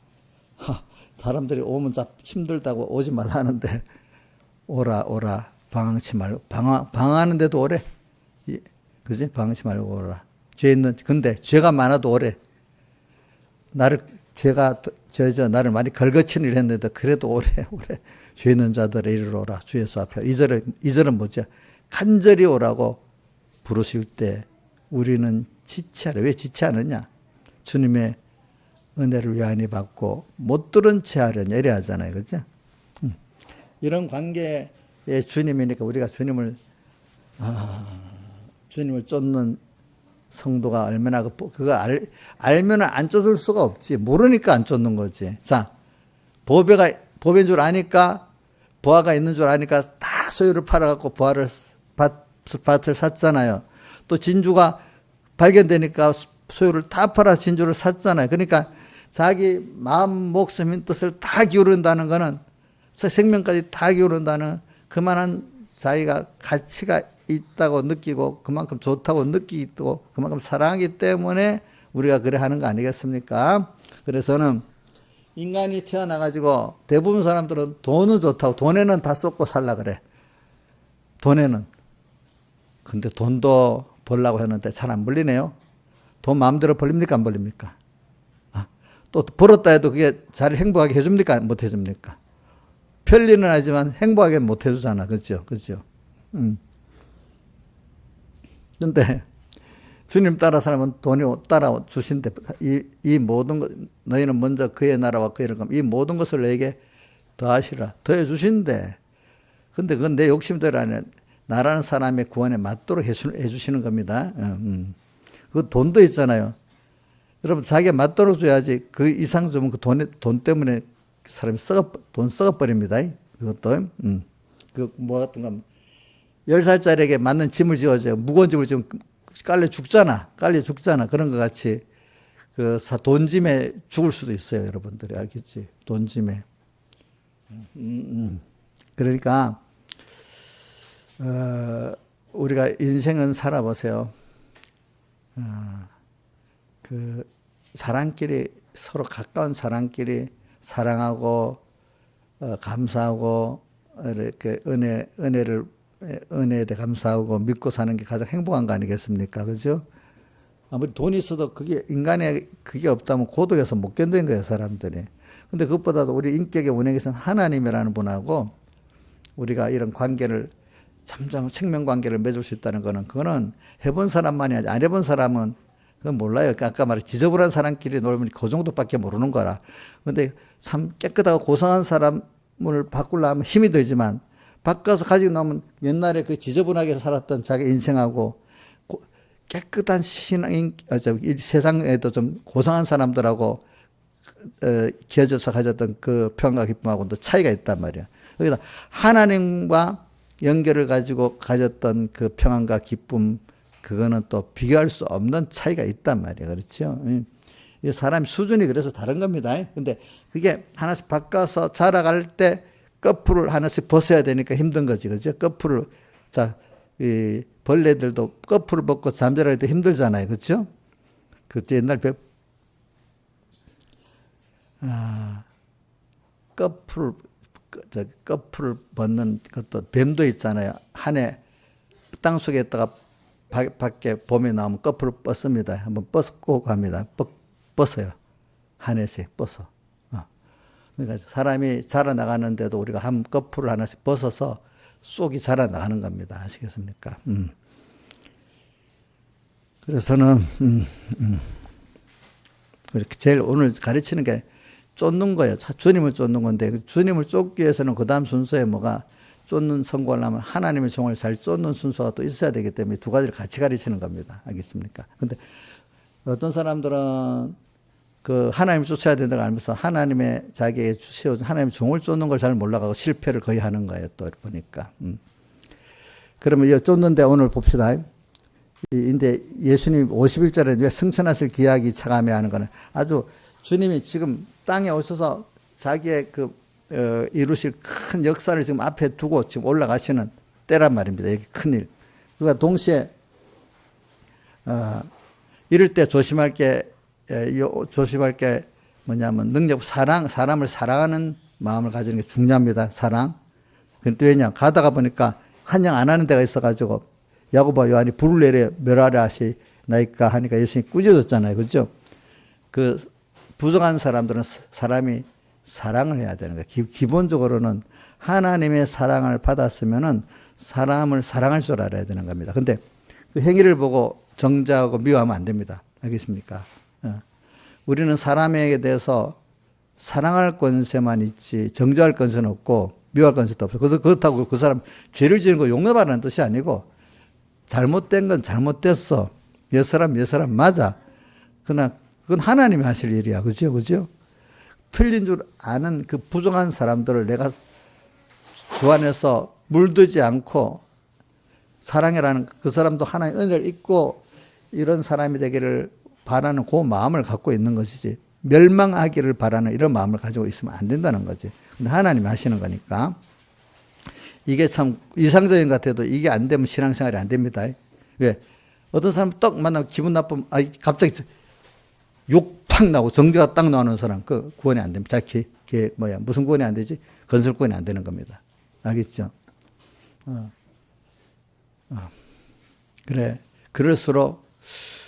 A: 사람들이 오면 힘들다고 오지 말라 하는데 오라 방황치 말고 방황하는데도 오래. 그지? 방황치 말고 오라. 근데 죄가 많아도 오래. 나를 많이 걸거치는 일 했는데 그래도 오래. 죄 있는 자들의 이리로 오라. 주 예수 앞에. 2절은 뭐죠? 간절히 오라고 부르실 때 우리는 지체하라. 왜 지체하느냐? 주님의 은혜를 외안히 받고 못 들은 채 하려냐 이래 하잖아요. 그죠? 이런 관계에 주님이니까 우리가 주님을 쫓는 성도가 얼마나 그거 알면 안 쫓을 수가 없지. 모르니까 안 쫓는 거지. 자, 보배인 줄 아니까 보화가 있는 줄 아니까 다 소유를 팔아갖고 밭을 샀잖아요. 또 진주가 발견되니까 소유를 다 팔아 진주를 샀잖아요. 그러니까 자기 마음, 목숨, 뜻을 다 기울인다는 거는 생명까지 다 기울인다는 그만한 자기가 가치가 있다고 느끼고 그만큼 좋다고 느끼고 그만큼 사랑하기 때문에 우리가 그래 하는 거 아니겠습니까? 그래서는 인간이 태어나가지고 대부분 사람들은 돈은 좋다고 돈에는 다 쏟고 살라 그래. 돈에는. 근데 돈도 벌라고 했는데 잘 안 벌리네요. 돈 마음대로 벌립니까? 안 벌립니까? 또 벌었다 해도 그게 잘 행복하게 해줍니까? 못 해줍니까? 편리는 하지만 행복하게 못 해주잖아. 그죠? 근데 주님 따라 사람은 돈이 따라 주신대. 이 모든 것, 너희는 먼저 그의 나라와 그의 이 모든 것을 내게 더하시라. 더해 주신대. 근데 그건 내 욕심대로 아니라 나라는 사람의 구원에 맞도록 해주시는 겁니다. 그 돈도 있잖아요. 여러분, 자기가 맞도록 줘야지 그 이상 주면 그 돈 때문에 사람이 돈 썩어버립니다. 그것도. 뭐 같은 거. 10살짜리에게 맞는 짐을 지어줘요. 무거운 짐을 지금 깔려 죽잖아. 그런 것 같이 돈짐에 죽을 수도 있어요. 여러분들이 알겠지? 돈짐에. 그러니까 우리가 인생은 살아보세요. 사람끼리 서로 가까운 사람끼리 사랑하고 감사하고 이렇게 은혜에 대해 감사하고 믿고 사는 게 가장 행복한 거 아니겠습니까? 그죠? 아무리 돈이 있어도 그게 없다면 고독해서 못 견디는 거예요, 사람들이. 근데 그것보다도 우리 인격의 원형이신 하나님이라는 분하고 우리가 이런 관계를 잠잠 생명 관계를 맺을 수 있다는 그거는 해본 사람만이 아니지 안 해본 사람은 그건 몰라요. 아까 말한 지저분한 사람끼리 놀면 그 정도밖에 모르는 거라. 근데 참 깨끗하고 고상한 사람 바꾸려면 힘이 들지만 바꿔서 가지고 나면 옛날에 그 지저분하게 살았던 자기 인생하고 깨끗한 세상에도 좀 고상한 사람들하고 기어져서 가졌던 그 평안과 기쁨하고도 차이가 있단 말이야. 여기다 하나님과 연결을 가지고 가졌던 그 평안과 기쁨, 그거는 또 비교할 수 없는 차이가 있단 말이야. 그렇죠? 이 사람 수준이 그래서 다른 겁니다. 근데 그게 하나씩 바꿔서 자라갈 때 거풀을 하나씩 벗어야 되니까 힘든 거지. 그죠? 거풀을, 이 벌레들도 거풀을 벗고 잠자랄 때 힘들잖아요. 그렇죠? 그때 옛날 거풀을 벗는 것도 뱀도 있잖아요. 한 해 땅 속에 있다가 밖에 봄에 나오면 거풀을 벗습니다. 한번 벗고 갑니다. 벗어요. 한 해씩 벗어. 그러니까 사람이 자라나가는데도 우리가 한 거풀을 하나씩 벗어서 쏙이 자라나가는 겁니다. 아시겠습니까? 그래서는 그렇게 제일 오늘 가르치는 게 쫓는 거예요. 주님을 쫓는 건데 주님을 쫓기 위해서는 그 다음 순서에 뭐가 쫓는 선고를 하면 하나님의 종을 잘 쫓는 순서가 또 있어야 되기 때문에 두 가지를 같이 가르치는 겁니다. 알겠습니까? 근데 어떤 사람들은 그 하나님을 쫓아야 된다고 알면서 하나님의 자기에게 세워진 하나님의 종을 쫓는 걸 잘 몰라가고 실패를 거의 하는 거예요. 또 보니까. 그러면 이 쫓는데 오늘 봅시다. 근데 예수님 51절에 왜 승천하실 기약이 차감해 하는 거는 아주 주님이 지금 땅에 오셔서 자기의 이루실 큰 역사를 지금 앞에 두고 지금 올라가시는 때란 말입니다. 이게 큰일. 그러니까 동시에, 이럴 때 조심할 게 뭐냐면 사람을 사랑하는 마음을 가지는 게 중요합니다. 사랑. 근데 왜냐? 가다가 보니까 환영 안 하는 데가 있어가지고 야고보와 요한이 불을 내려 멸하라 하시나이까 하니까 예수님이 꾸짖었잖아요. 그죠? 그 부정한 사람들은 사람이 사랑을 해야 되는 거예요. 기본적으로는 하나님의 사랑을 받았으면은 사람을 사랑할 줄 알아야 되는 겁니다. 근데 그 행위를 보고 정죄하고 미워하면 안 됩니다. 알겠습니까? 우리는 사람에게 대해서 사랑할 권세만 있지 정죄할 권세는 없고 미워할 권세도 없어요. 그렇다고 그 사람 죄를 지은 거 용납하라는 뜻이 아니고 잘못된 건 잘못됐어. 옛 사람 맞아. 그러나 그건 하나님이 하실 일이야. 그죠? 그죠? 틀린 줄 아는 그 부정한 사람들을 내가 주 안에서 물들지 않고 사랑해라는 그 사람도 하나님의 은혜를 잊고 이런 사람이 되기를 바라는 그 마음을 갖고 있는 것이지 멸망하기를 바라는 이런 마음을 가지고 있으면 안 된다는 거지. 근데 하나님이 하시는 거니까 이게 참 이상적인 것 같아도 이게 안 되면 신앙생활이 안 됩니다. 왜? 어떤 사람 떡 만나면 기분 나쁘면 갑자기 욕 팍 나고 정죄가 딱 나오는 사람 그 구원이 안 됩니다. 무슨 구원이 안 되지? 건설 구원이 안 되는 겁니다. 알겠죠? 그래. 그럴수록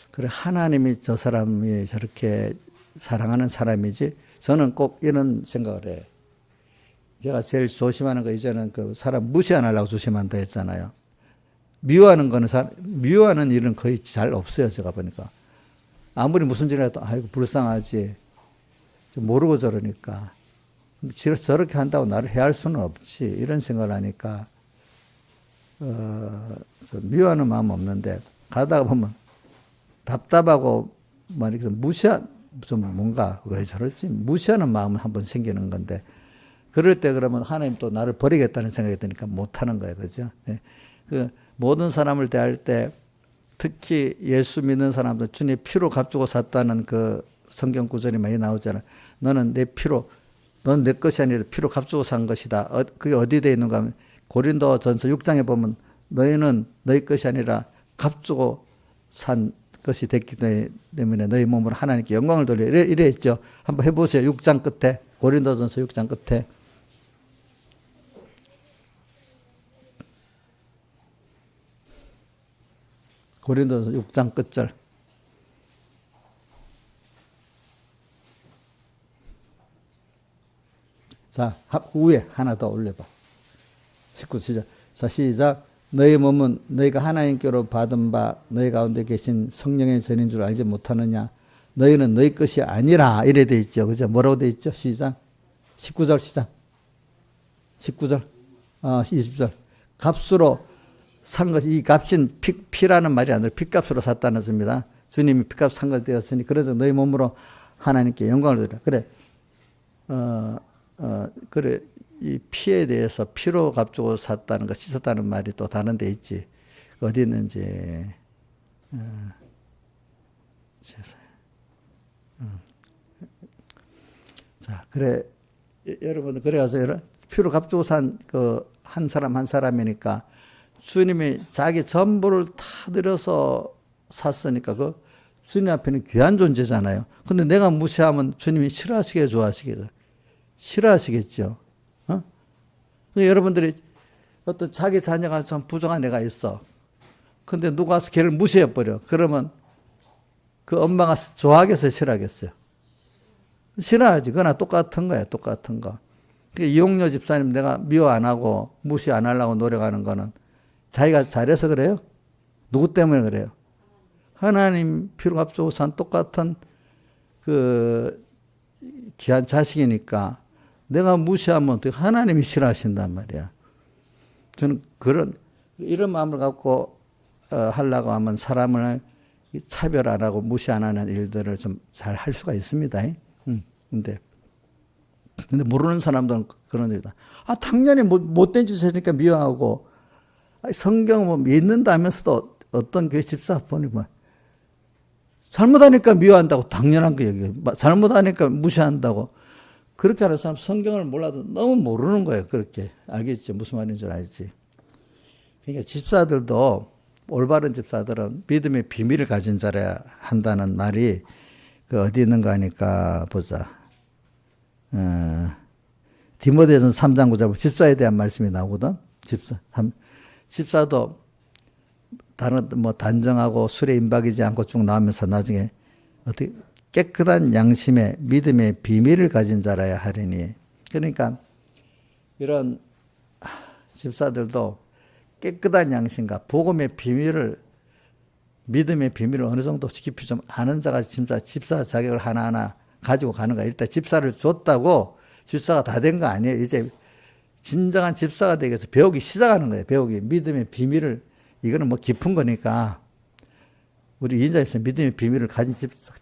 A: 그래 하나님이 저 사람이 저렇게 사랑하는 사람이지. 저는 꼭 이런 생각을 해. 제가 제일 조심하는 거 이제는 그 사람 무시 안 하려고 조심한다 했잖아요. 미워하는 일은 거의 잘 없어요. 제가 보니까. 아무리 무슨 짓을 해도 아이고 불쌍하지. 모르고 저러니까. 근데 저렇게 한다고 나를 해할 수는 없지. 이런 생각을 하니까 미워하는 마음 없는데 가다가 보면 답답하고 막 이렇게 좀 뭔가 왜 저러지? 무시하는 마음은 한번 생기는 건데 그럴 때 그러면 하나님 또 나를 버리겠다는 생각이 드니까 못하는 거예요. 그죠? 네. 그 모든 사람을 대할 때 특히 예수 믿는 사람들 주님 피로 값주고 샀다는 그 성경 구절이 많이 나오잖아요. 너는 내 것이 아니라 피로 값주고 산 것이다. 그게 어디에 되어 있는가 하면 고린도전서 6장에 보면 너희는 너희 것이 아니라 값주고 산 것이 됐기 때문에 너희 몸으로 하나님께 영광을 돌려 이래 했죠. 한번 해보세요. 6장 끝에 고린도전서 6장 끝에 고린도전서 6장 끝절. 자, 위에 하나 더 올려봐. 19 시작. 자, 시작. 너희 몸은 너희가 하나님께로 받은 바 너희 가운데 계신 성령의 전인 줄 알지 못하느냐. 너희는 너희 것이 아니라 이래 돼 있죠. 그죠? 뭐라고 돼 있죠? 시작. 19절 시작. 19절, 20절. 값으로 산 것이, 이 값인 피라는 말이 아니라 핏값으로 샀다는 뜻입니다. 주님이 핏값 산 것 되었으니 그래서 너희 몸으로 하나님께 영광을 드리라. 그래, 그래, 이 피에 대해서 피로 값주고 샀다는 거, 씻었다는 말이 또 다른 데 있지. 어디 있는지. 자, 그래, 여러분들, 그래가서 피로 값주고 산 한 사람 한 사람이니까 주님이 자기 전부를 다 들여서 샀으니까 그 주님 앞에는 귀한 존재잖아요. 근데 내가 무시하면 주님이 싫어하시게 좋아하시겠죠? 싫어하시겠죠. 여러분들이 어떤 자기 자녀가 참 부정한 애가 있어. 근데 누가 와서 걔를 무시해버려. 그러면 그 엄마가 좋아하겠어요? 싫어하겠어요? 싫어하지. 그거나 똑같은 거야. 똑같은 거. 이용료 집사님 내가 미워 안 하고 무시 안 하려고 노력하는 거는 자기가 잘해서 그래요? 누구 때문에 그래요? 하나님 피로 앞서고 산 똑같은 그 귀한 자식이니까 내가 무시하면 어떻게 하나님이 싫어하신단 말이야. 저는 이런 마음을 갖고 하려고 하면 사람을 차별 안 하고 무시 안 하는 일들을 좀 잘 할 수가 있습니다. 근데 모르는 사람들은 그런 얘기다. 당연히 못된 짓을 했으니까 미워하고, 성경 뭐 믿는다 하면서도 어떤 교회 집사 보니 뭐, 잘못하니까 미워한다고 당연한 거 얘기해요. 잘못하니까 무시한다고. 그렇게 하는 사람 성경을 몰라도 너무 모르는 거예요. 그렇게. 알겠지? 무슨 말인지 알지? 그러니까 집사들도, 올바른 집사들은 믿음의 비밀을 가진 자라야 한다는 말이 어디 있는가 하니까 보자. 디모데전서 3장 9절 집사에 대한 말씀이 나오거든. 집사도 다른 단정하고 술에 임박이지 않고 쭉 나오면서 나중에 어떻게 깨끗한 양심의 믿음의 비밀을 가진 자라야 하리니. 그러니까 이런 집사들도 깨끗한 양심과 복음의 비밀을, 믿음의 비밀을 어느 정도 깊이 좀 아는 자가 집사 자격을 하나하나 가지고 가는 거야. 일단 집사를 줬다고 집사가 다 된 거 아니에요. 이제 진정한 집사가 되기 위해서 배우기 시작하는 거예요. 배우기. 믿음의 비밀을, 이거는 뭐 깊은 거니까. 우리 이인자 집사 믿음의 비밀을 가진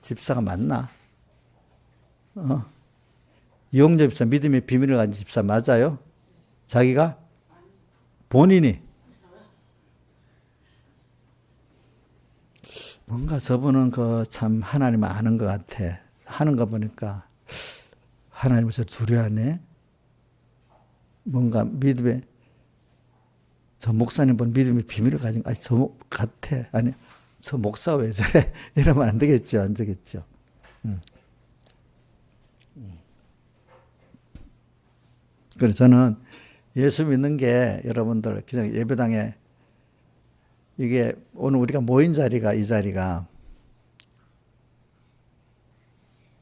A: 집사가 맞나? 이용자 집사 믿음의 비밀을 가진 집사 맞아요? 자기가? 본인이? 뭔가 저분은 참 하나님을 아는 것 같아. 하는 거 보니까 하나님을 저 두려워하네. 뭔가 믿음의, 저 목사님 본 믿음의 비밀을 가진, 저 같아. 아니, 저 목사 왜 저래? 이러면 안 되겠죠. 안 되겠죠. 그래서 저는 예수 믿는 게 여러분들 그냥 예배당에 이게 오늘 우리가 모인 자리가, 이 자리가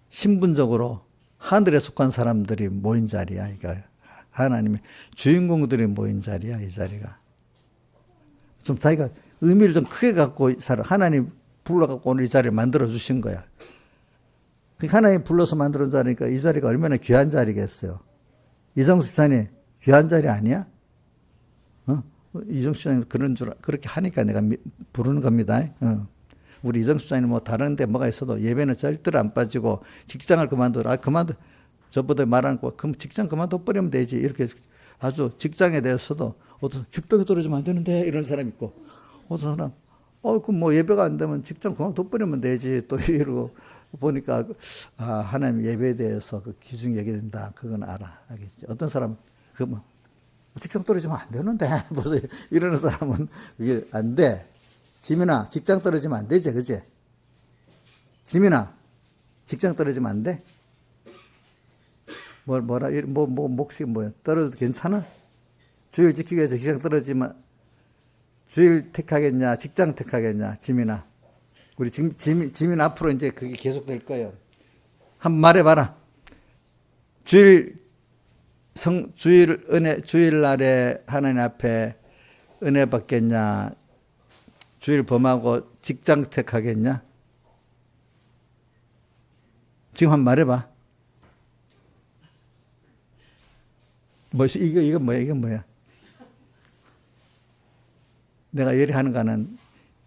A: 신분적으로 하늘에 속한 사람들이 모인 자리야. 그러니까 하나님의 주인공들이 모인 자리야. 이 자리가. 좀 자기가 의미를 좀 크게 갖고 하나님 불러갖고 오늘 이 자리를 만들어 주신 거야. 하나님 불러서 만들어 자리니까 이 자리가 얼마나 귀한 자리겠어요. 이정수 집사님 귀한 자리 아니야? 이정수 집사님 그렇게 하니까 내가 부르는 겁니다. 우리 이정수 집사님 뭐 다른 데 뭐가 있어도 예배는 절대로 안 빠지고 직장을 그만둬라. 저보다 말하는 거 그럼 직장 그만둬 버리면 되지. 이렇게 아주 직장에 대해서도 어떤 죽덩이 떨어지면 안 되는데 이런 사람 있고 어떤 사람 그럼 뭐 예배가 안 되면 직장 그만둬 버리면 되지. 또 이러고 보니까 하나님 예배에 대해서 그 기준이 얘기된다. 그건 알겠지. 어떤 사람 뭐 직장 떨어지면 안 되는데 이러는 사람은 그게 안 돼. 지민아, 직장 떨어지면 안 되지, 그치? 지민아, 직장 떨어지면 안 돼? 몫이 뭐야? 떨어져도 괜찮아? 주일 지키기 위해서 직장 떨어지면, 주일 택하겠냐, 직장 택하겠냐, 지민아. 우리 지민 앞으로 이제 그게 계속 될 거예요. 한번 말해봐라. 주일날에 하나님 앞에 은혜 받겠냐, 주일 범하고 직장 택하겠냐? 지금 한번 말해봐. 이거 뭐야? 이건 뭐야? 내가 요리하는 거는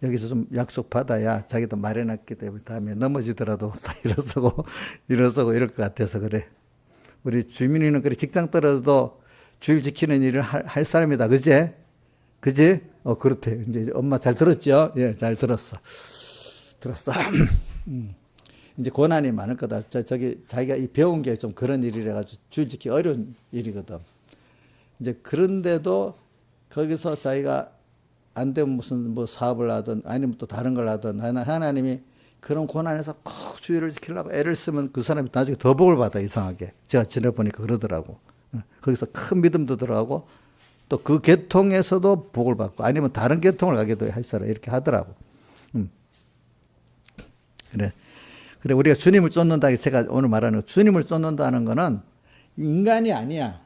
A: 여기서 좀 약속 받아야 자기도 마련했기 때문에 다음에 넘어지더라도 다 일어서고 이럴 것 같아서 그래. 우리 주민이는 그래 직장 떨어져도 주일 지키는 일을 할 사람이다. 그지? 그지? 그렇대. 이제 엄마 잘 들었죠? 예, 잘 들었어. 이제 고난이 많을 거다. 저기 자기가 배운 게 좀 그런 일이라 가지고 주일 지키기 어려운 일이거든. 이제 그런데도 거기서 자기가 안 되면 무슨 뭐 사업을 하든 아니면 또 다른 걸 하든 하나님이 그런 고난에서 꼭 주의를 지키려고 애를 쓰면 그 사람이 나중에 더 복을 받아. 이상하게 제가 지내보니까 그러더라고. 거기서 큰 믿음도 들어가고 또 그 계통에서도 복을 받고 아니면 다른 계통을 가게도 할 사람 이렇게 하더라고. 그래 우리가 주님을 쫓는다. 제가 오늘 말하는 거 주님을 쫓는다는 거는 인간이 아니야.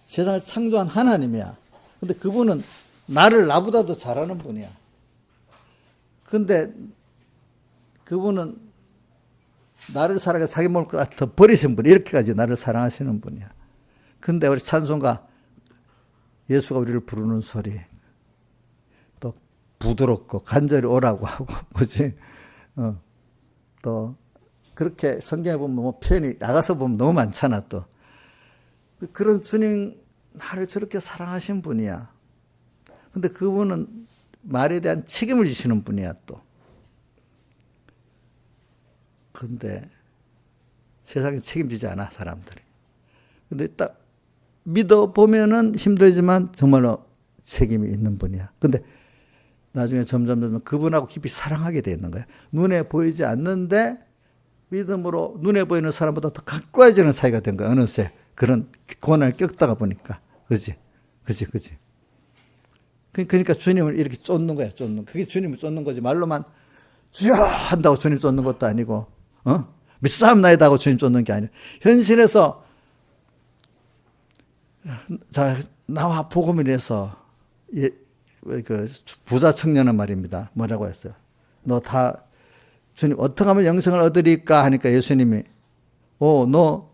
A: 세상을 창조한 하나님이야. 근데 그분은 나를 나보다도 잘하는 분이야. 근데 그분은 나를 사랑해 자기 몸을 더 버리신 분, 이렇게까지 나를 사랑하시는 분이야. 근데 우리 찬송가 예수가 우리를 부르는 소리, 또 부드럽고 간절히 오라고 하고, 그지? 또 그렇게 성경에 보면 뭐 표현이 나가서 보면 너무 많잖아. 또 그런 주님 나를 저렇게 사랑하신 분이야. 근데 그분은 말에 대한 책임을 지시는 분이야 또. 근데 세상에 책임지지 않아 사람들이. 근데 딱 믿어보면은 힘들지만 정말로 책임이 있는 분이야. 근데 나중에 점점 그분하고 깊이 사랑하게 돼 있는 거야. 눈에 보이지 않는데 믿음으로 눈에 보이는 사람보다 더 가까워지는 사이가 된 거야. 어느새 그런 고난을 겪다가 보니까. 그지? 그러니까 주님을 이렇게 쫓는 거야. 그게 주님을 쫓는 거지. 말로만 주여 한다고 주님 쫓는 것도 아니고, 믿사옵나이다 하고 주님 쫓는 게 아니야. 현실에서 자 나와 복음을 해서 그 부자 청년은 말입니다. 뭐라고 했어요? 너 다 주님 어떻게 하면 영생을 얻으리까 하니까 예수님이 너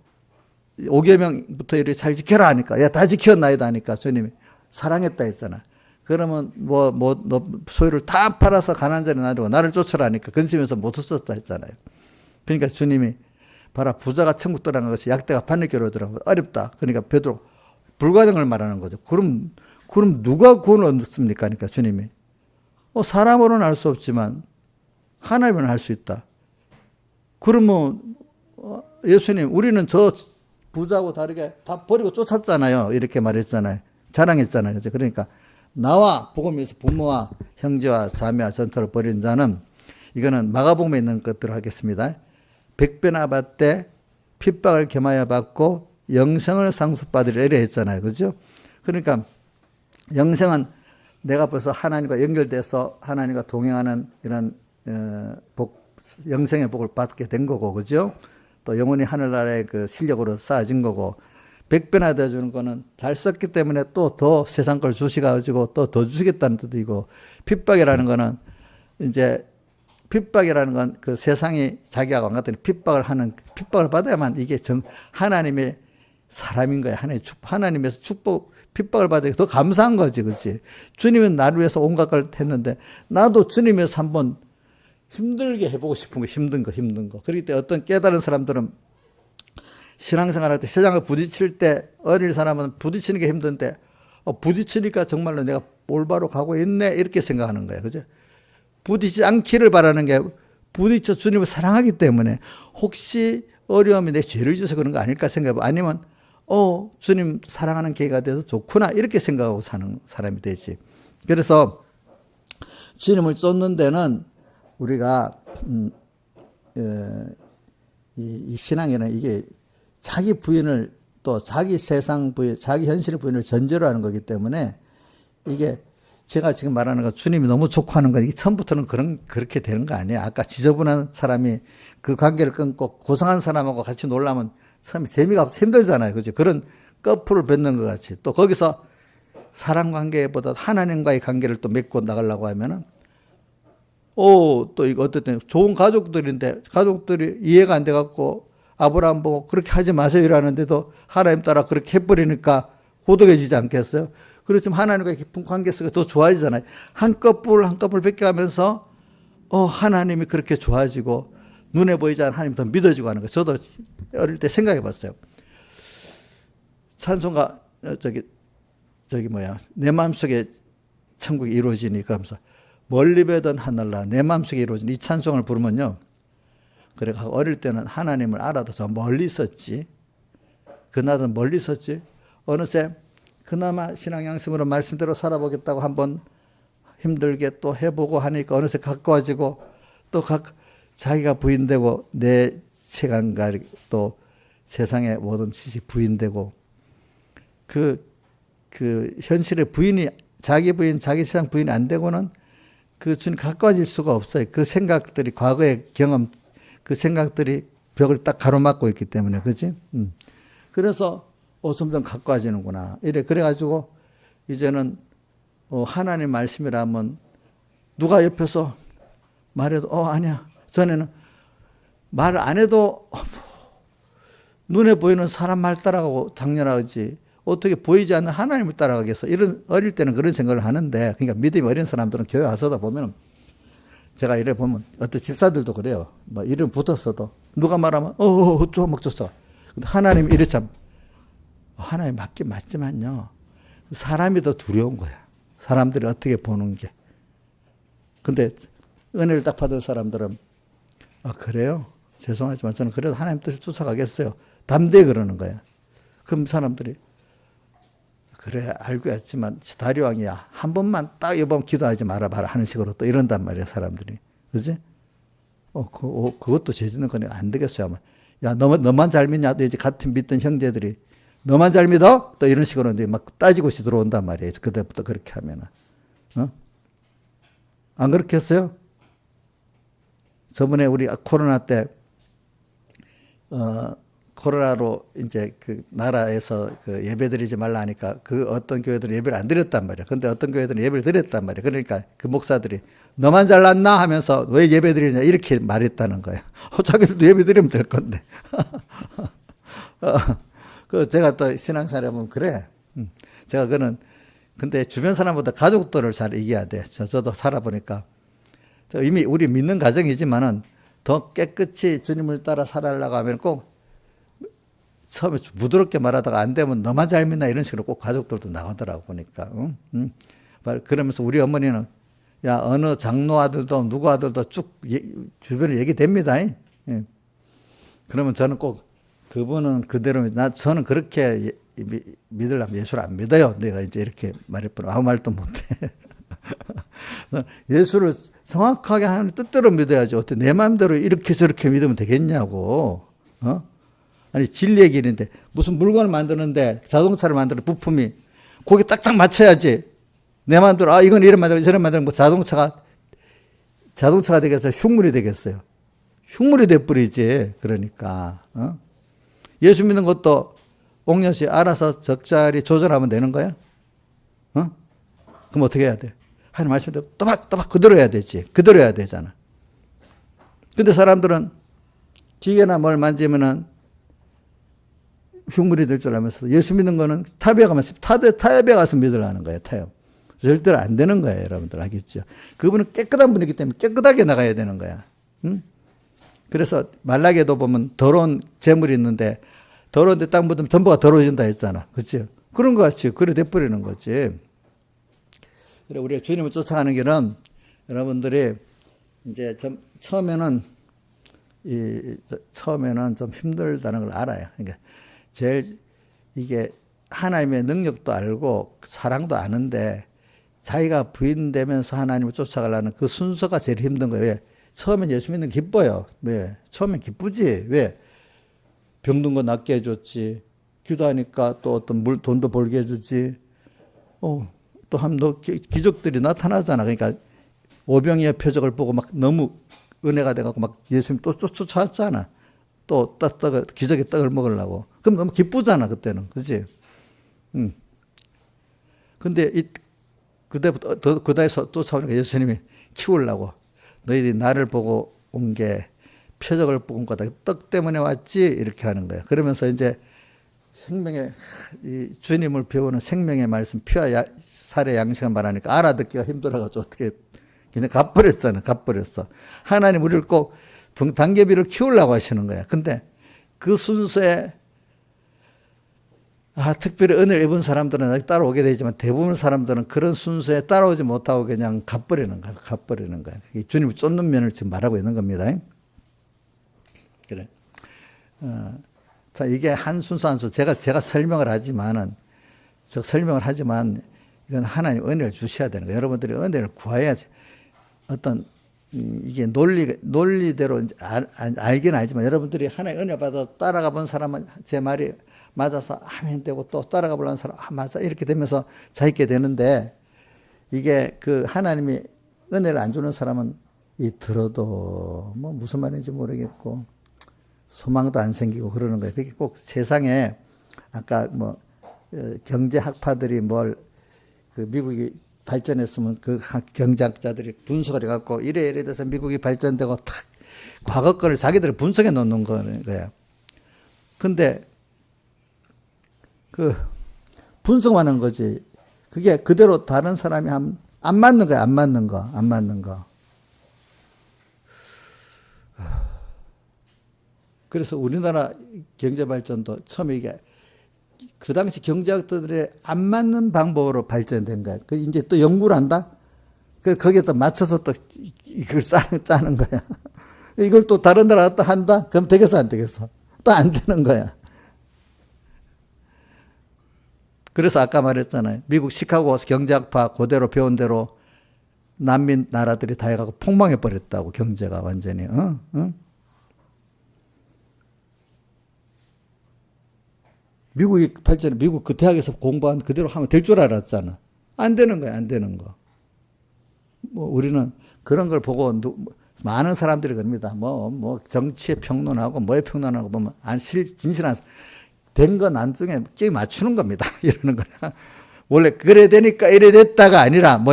A: 5계명부터 이렇게 잘 지켜라 하니까 야 다 지켰나이다 하니까 주님이 사랑했다 했잖아. 그러면 너 소유를 다 팔아서 가난한 자를 나누고 나를 쫓으라 하니까 근심해서 못 쫓았다 했잖아요. 그러니까 주님이 봐라 부자가 천국 들어간 것이 약대가 바늘기로 들어간 것 어렵다. 그러니까 베드로 불가능을 말하는 거죠. 그럼 누가 구원을 얻습니까? 그러니까 주님이 사람으로는 알 수 없지만 하나님은 할 수 있다. 그러면 예수님 우리는 저 부자하고 다르게 다 버리고 쫓았잖아요. 이렇게 말했잖아요. 자랑했잖아요. 그러니까 나와 복음에서 부모와 형제와 자매와 전토를 벌인 자는 이거는 마가복음에 있는 것들을 하겠습니다. 100배나 받되 핍박을 겸하여 받고 영생을 상속받으리라 이래 했잖아요. 그죠? 그러니까 영생은 내가 벌써 하나님과 연결돼서 하나님과 동행하는 이런 영생의 복을 받게 된 거고, 그죠? 또 영원히 하늘나라의 그 실력으로 쌓아진 거고, 100배나 더 주는 거는 잘 썼기 때문에 또 더 세상 걸 주시가지고 또 더 주시겠다는 뜻이고, 핍박이라는 거는 이제 핍박이라는 건 그 세상이 자기하고 안 같더니 핍박을 받아야만 이게 하나님의 사람인 거야. 하나님에서 핍박을 받으니까 더 감사한 거지, 그렇지? 주님은 나를 위해서 온갖 걸 했는데 나도 주님에서 한번 힘들게 해보고 싶은 거, 힘든 거. 그렇기 때문에 어떤 깨달은 사람들은 신앙생활 할 때 세상을 부딪힐 때 어릴 사람은 부딪히는 게 힘든데 부딪히니까 정말로 내가 올바로 가고 있네 이렇게 생각하는 거예요. 그죠? 부딪히지 않기를 바라는 게 부딪혀 주님을 사랑하기 때문에 혹시 어려움이 내 죄를 지어서 그런 거 아닐까 생각하고 아니면 주님 사랑하는 계기가 돼서 좋구나 이렇게 생각하고 사는 사람이 되지. 그래서 주님을 쫓는 데는 우리가 이 신앙에는 이게 자기 부인을 또 자기 세상 부인, 자기 현실 부인을 전제로 하는 거기 때문에 이게 제가 지금 말하는 거 주님이 너무 좋고 하는 건 이게 처음부터는 그렇게 되는 거 아니에요. 아까 지저분한 사람이 그 관계를 끊고 고상한 사람하고 같이 놀라면 처음에 재미가 없어 힘들잖아요. 그죠? 그런 거풀을 뱉는 것 같이 또 거기서 사람 관계보다 하나님과의 관계를 또 맺고 나가려고 하면은 또 이거 어쨌든 좋은 가족들인데 가족들이 이해가 안 돼갖고 아브라함 보고 그렇게 하지 마세요 이러는데도 하나님 따라 그렇게 해버리니까 고독해지지 않겠어요? 그렇지만 하나님과 깊은 관계 속에 더 좋아지잖아요. 한꺼풀 한꺼풀 뺏겨가면서 하나님이 그렇게 좋아지고 눈에 보이지 않는 하나님이 더 믿어지고 하는 거. 저도 어릴 때 생각해 봤어요. 찬송가 내 마음속에 천국이 이루어지니까 하면서 멀리 배던 하늘나 내 마음속에 이루어진 이 찬송을 부르면요. 그래 어릴 때는 하나님을 알아도 저 멀리 있었지. 그날은 멀리 있었지. 어느새 그나마 신앙 양심으로 말씀대로 살아보겠다고 한번 힘들게 또 해보고 하니까 어느새 가까워지고 또 자기가 부인되고 내 시간과 또 세상의 모든 지식 부인되고 그 현실의 부인이 자기 부인, 자기 세상 부인이 안 되고는 그 주님 가까워질 수가 없어요. 그 생각들이 과거의 경험, 그 생각들이 벽을 딱 가로막고 있기 때문에, 그지? 그래서 점점 가까워지는구나. 그래가지고 이제는 하나님 말씀이라면 누가 옆에서 말해도 아니야. 전에는 말 안 해도 눈에 보이는 사람 말 따라가고 당연하지. 어떻게 보이지 않는 하나님을 따라가겠어. 어릴 때는 그런 생각을 하는데, 그러니까 믿음이 어린 사람들은 교회 와서다 보면, 제가 이래 보면, 어떤 집사들도 그래요. 이름 붙었어도, 누가 말하면, 좀 줬어. 근데 하나님이 이래 참, 하나님 맞긴 맞지만요. 사람이 더 두려운 거야. 사람들이 어떻게 보는 게. 근데, 은혜를 딱 받은 사람들은, 그래요? 죄송하지만 저는 그래도 하나님 뜻을 쫓아가겠어요. 담대히 그러는 거야. 그럼 사람들이, 그래 알고 했지만 다리왕이야 한 번만 딱 이번 기도하지 말아봐라 하는 식으로 또 이런단 말이야 사람들이. 그지? 그것도 죄짓는 거니까 안 되겠어요. 아마. 야 너만 잘 믿냐? 이제 같은 믿던 형제들이 너만 잘 믿어? 또 이런 식으로 이제 막 따지고시 들어온단 말이에요. 그때부터 그렇게 하면은. 안 그렇게 했어요? 저번에 우리 코로나 때 코로나로 이제 그 나라에서 그 예배 드리지 말라 하니까 그 어떤 교회들은 예배를 안 드렸단 말이야. 근데 어떤 교회들은 예배를 드렸단 말이야. 그러니까 그 목사들이 너만 잘났나 하면서 왜 예배 드리냐 이렇게 말했다는 거야. 자기들도 예배 드리면 될 건데. 제가 또 신앙생활 하면 그래. 제가 근데 주변 사람보다 가족들을 잘 이겨야 돼. 저도 살아보니까. 이미 우리 믿는 가정이지만은 더 깨끗이 주님을 따라 살아가려고 하면 꼭 처음에 부드럽게 말하다가 안 되면 너만 잘 믿나 이런 식으로 꼭 가족들도 나가더라고 보니까. 그러면서 우리 어머니는 야 어느 장로 아들도 누구 아들도 쭉 주변에 얘기됩니다. 예. 그러면 저는 꼭 그분은 그대로 저는 그렇게 믿으려면 예수를 안 믿어요. 내가 이제 이렇게 말해보면 아무 말도 못해. 예수를 정확하게 하는 뜻대로 믿어야지. 어떻게 내 마음대로 이렇게 저렇게 믿으면 되겠냐고. 아니 진리의 길인데 무슨 물건을 만드는데 자동차를 만드는 부품이 거기 딱딱 맞춰야지. 내 마음대로 이건 이런 만들고 저런 만들면 뭐 자동차가 되겠어요? 흉물이 되겠어요? 흉물이 돼버리지. 그러니까 예수 믿는 것도 옥년씨 알아서 적절히 조절하면 되는 거야? 그럼 어떻게 해야 돼? 하나님 말씀대로 또박 그대로 해야 되지. 그대로 해야 되잖아. 근데 사람들은 기계나 뭘 만지면은 흉물이 될 줄 알면서 예수 믿는 거는 탑에 가서 믿으라는 거예요. 탑. 절대로 안 되는 거예요. 여러분들 알겠죠? 그분은 깨끗한 분이기 때문에 깨끗하게 나가야 되는 거야. 그래서 말라기에도 보면 더러운 재물이 있는데 더러운데 딱 묻으면 전부가 더러워진다 했잖아. 그렇죠? 그런 것 같이 그래 돼버리는 거지. 그래 우리가 주님을 쫓아가는 길은 여러분들이 이제 처음에는 좀 힘들다는 걸 알아요. 그러니까 제일 이게 하나님의 능력도 알고 사랑도 아는데 자기가 부인되면서 하나님을 쫓아가려는 그 순서가 제일 힘든 거예요. 왜? 처음엔 예수 믿는 게 기뻐요. 왜? 처음엔 기쁘지. 왜? 병든 거 낫게 해줬지. 기도하니까 또 어떤 돈도 벌게 해주지. 또 기적들이 나타나잖아. 그러니까 오병이의 표적을 보고 막 너무 은혜가 돼갖고 막 예수님 또 쫓아왔잖아. 또 기적의 떡을 먹으려고. 그럼 너무 기쁘잖아, 그때는. 그치? 근데 그때부터 그다에서 쫓아오니까 예수님이 키우려고. 너희들이 나를 보고 온 게 표적을 본 거다. 떡 때문에 왔지 이렇게 하는 거예요. 그러면서 이제 생명의 이 주님을 배우는 생명의 말씀 피와 살의 양식을 말하니까 알아듣기가 힘들어가지고 어떻게 그냥 갚버렸잖아요. 갚버렸어. 하나님 우리를 꼭 단계비를 키우려고 하시는 거야. 근데 그 순서에 특별히 은혜를 입은 사람들은 따라오게 되지만 대부분 사람들은 그런 순서에 따라오지 못하고 그냥 갚버리는 거야. 갚버리는 거야. 주님을 쫓는 면을 지금 말하고 있는 겁니다. 그래. 자, 이게 한 순서 한 순서. 제가 설명을 하지만 이건 하나님 은혜를 주셔야 되는 거예요. 여러분들이 은혜를 구해야지. 어떤, 이게 논리대로 알긴 알지만 여러분들이 하나님 은혜 받아 따라가 본 사람은 제 말이 맞아서 아멘 되고 또 따라가 보려는 사람 맞아 이렇게 되면서 자기게 되는데 이게 그 하나님이 은혜를 안 주는 사람은 이 들어도 뭐 무슨 말인지 모르겠고 소망도 안 생기고 그러는 거예요. 그게 꼭 세상에 아까 뭐 경제학파들이 그 미국이 발전했으면 그 경제학자들이 분석을 해갖고 이래 돼서 미국이 발전되고 탁 과거 거를 자기들이 분석해 놓는 거예요. 근데 그 분석하는 거지. 그게 그대로 다른 사람이 안 맞는 거야. 안 맞는 거. 그래서 우리나라 경제 발전도 처음에 이게 그 당시 경제학자들의 안 맞는 방법으로 발전된 거야. 그 이제 또 연구를 한다? 거기에 또 맞춰서 또 이걸 짜는 거야. 이걸 또 다른 나라가 또 한다? 그럼 되겠어, 안 되겠어? 또 안 되는 거야. 그래서 아까 말했잖아요. 미국 시카고 경제학파 그대로 배운 대로 난민 나라들이 다 해가고 폭망해 버렸다고, 경제가 완전히. 응? 미국이 발전해. 미국 그 대학에서 공부한 그대로 하면 될 줄 알았잖아. 안 되는 거야, 안 되는 거. 뭐, 우리는 그런 걸 보고, 많은 사람들이 그럽니다. 정치에 평론하고, 뭐에 평론하고 보면, 진실한, 된 거 난중에 끼 맞추는 겁니다. 이러는 거야. 원래 그래 되니까 이래 됐다가 아니라,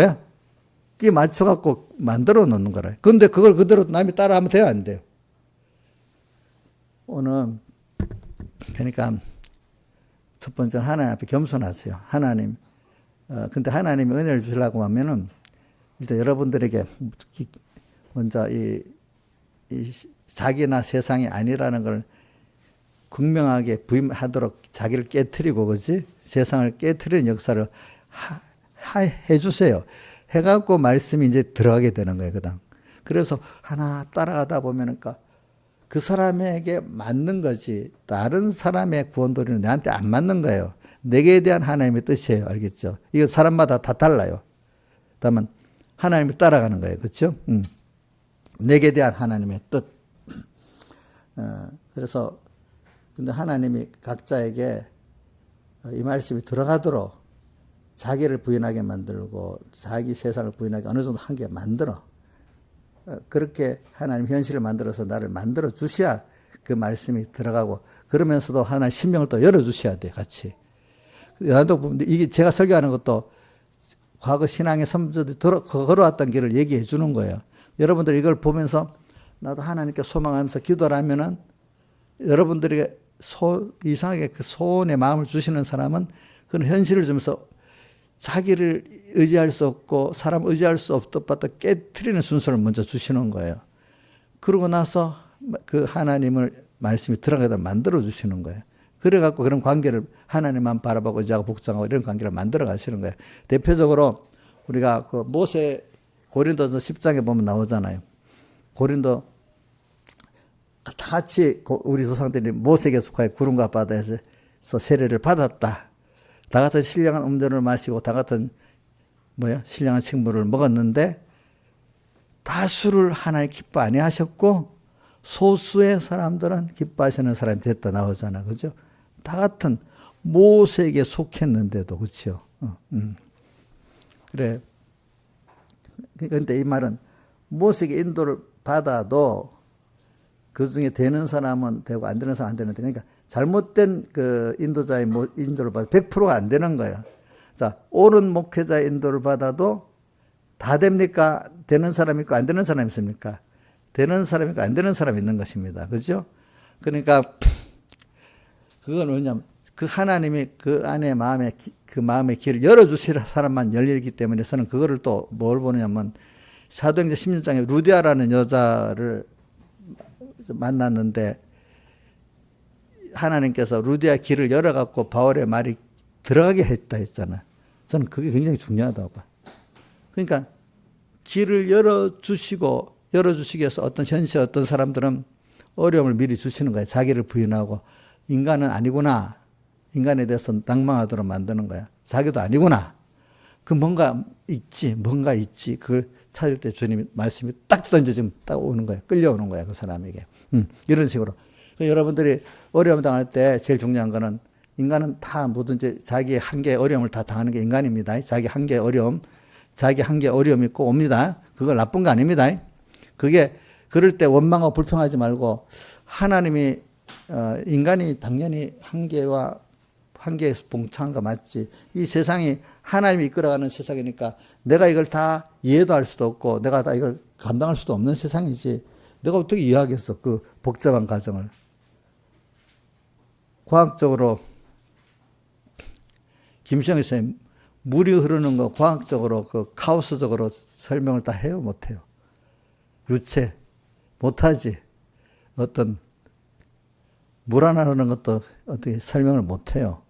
A: 끼 맞춰갖고 만들어 놓는 거라. 근데 그걸 그대로 남이 따라하면 돼요, 안 돼요? 오늘, 그러니까, 첫 번째는 하나님 앞에 겸손하세요. 하나님. 근데 하나님이 은혜를 주시려고 하면은, 일단 여러분들에게 먼저 이 자기나 세상이 아니라는 걸 극명하게 부임하도록 자기를 깨트리고, 그지? 세상을 깨트리는 역사를 해주세요. 해갖고 말씀이 이제 들어가게 되는 거예요, 그다음. 그래서 하나 따라가다 보면은 그 사람에게 맞는 거지, 다른 사람의 구원도리는 내한테 안 맞는 거예요. 내게 대한 하나님의 뜻이에요. 알겠죠? 이거 사람마다 다 달라요. 다만 하나님을 따라가는 거예요. 그렇죠? 내게 대한 하나님의 뜻. 그래서 근데 하나님이 각자에게 이 말씀이 들어가도록 자기를 부인하게 만들고 자기 세상을 부인하게 어느 정도 한 게 만들어. 그렇게 하나님 현실을 만들어서 나를 만들어 주셔야 그 말씀이 들어가고, 그러면서도 하나님 신명을 또 열어주셔야 돼, 같이. 나도 보면 이게 제가 설교하는 것도 과거 신앙의 선조들이 걸어왔던 길을 얘기해 주는 거예요. 여러분들 이걸 보면서 나도 하나님께 소망하면서 기도를 하면은 여러분들에게 이상하게 그 소원의 마음을 주시는 사람은 그런 현실을 주면서 자기를 의지할 수 없고 사람 의지할 수 없다 깨트리는 순서를 먼저 주시는 거예요. 그러고 나서 그 하나님을 말씀이 들어가다 만들어 주시는 거예요. 그래갖고 그런 관계를 하나님만 바라보고 의지하고 복종하고 이런 관계를 만들어 가시는 거예요. 대표적으로 우리가 그 고린도서 10장에 보면 나오잖아요. 고린도 다 같이 우리 조상들이 모세에게 속하여 구름과 바다에서 세례를 받았다. 다 같은 신령한 음료를 마시고 다 같은 신령한 식물을 먹었는데 다수를 하나님 기뻐 아니하셨고 소수의 사람들은 기뻐하시는 사람이 됐다 나오잖아. 그죠? 다 같은 모세에게 속했는데도, 그렇죠? 그래. 그런데 이 말은 모세에게 인도를 받아도 그 중에 되는 사람은 되고 안 되는 사람은 안 되는데, 그러니까 잘못된 그 인도자의 인도를 받아 100%가 안 되는 거예요. 자, 옳은 목회자의 인도를 받아도 다 됩니까? 되는 사람이 있고 안 되는 사람이 있습니까? 되는 사람이 있고 안 되는 사람이 있는 것입니다. 그죠? 그러니까 그건 뭐냐면 그 하나님이 그 안에 그 마음의 길을 열어주실 사람만 열리기 때문에 저는 그거를 또 뭘 보느냐면 사도행전 16장에 루디아라는 여자를 만났는데 하나님께서 루디아 길을 열어갖고 바울의 말이 들어가게 했다 했잖아요. 저는 그게 굉장히 중요하다고 봐요. 그러니까 길을 열어주시기 위해서 어떤 현실 어떤 사람들은 어려움을 미리 주시는 거예요. 자기를 부인하고 인간은 아니구나. 인간에 대해서 낭망하도록 만드는 거야. 자기도 아니구나. 그 뭔가 있지. 그걸 찾을 때 주님이 말씀이 딱 던져지면 딱 오는 거야. 끌려오는 거야. 그 사람에게. 이런 식으로. 여러분들이 어려움 당할 때 제일 중요한 거는 인간은 다 뭐든지 자기의 한계의 어려움을 다 당하는 게 인간입니다. 자기 한계의 어려움이 있고 옵니다. 그거 나쁜 거 아닙니다. 그게 그럴 때 원망하고 불평하지 말고 하나님이 인간이 당연히 한계에서 봉창한 거 맞지. 이 세상이 하나님이 이끌어가는 세상이니까 내가 이걸 다 이해도 할 수도 없고 내가 다 이걸 감당할 수도 없는 세상이지. 내가 어떻게 이해하겠어. 그 복잡한 과정을. 과학적으로 김시영 선생님 물이 흐르는 거 과학적으로 그 카오스적으로 설명을 다 해요? 못해요? 유체 못하지. 어떤 물 하나 흐르는 것도 어떻게 설명을 못해요.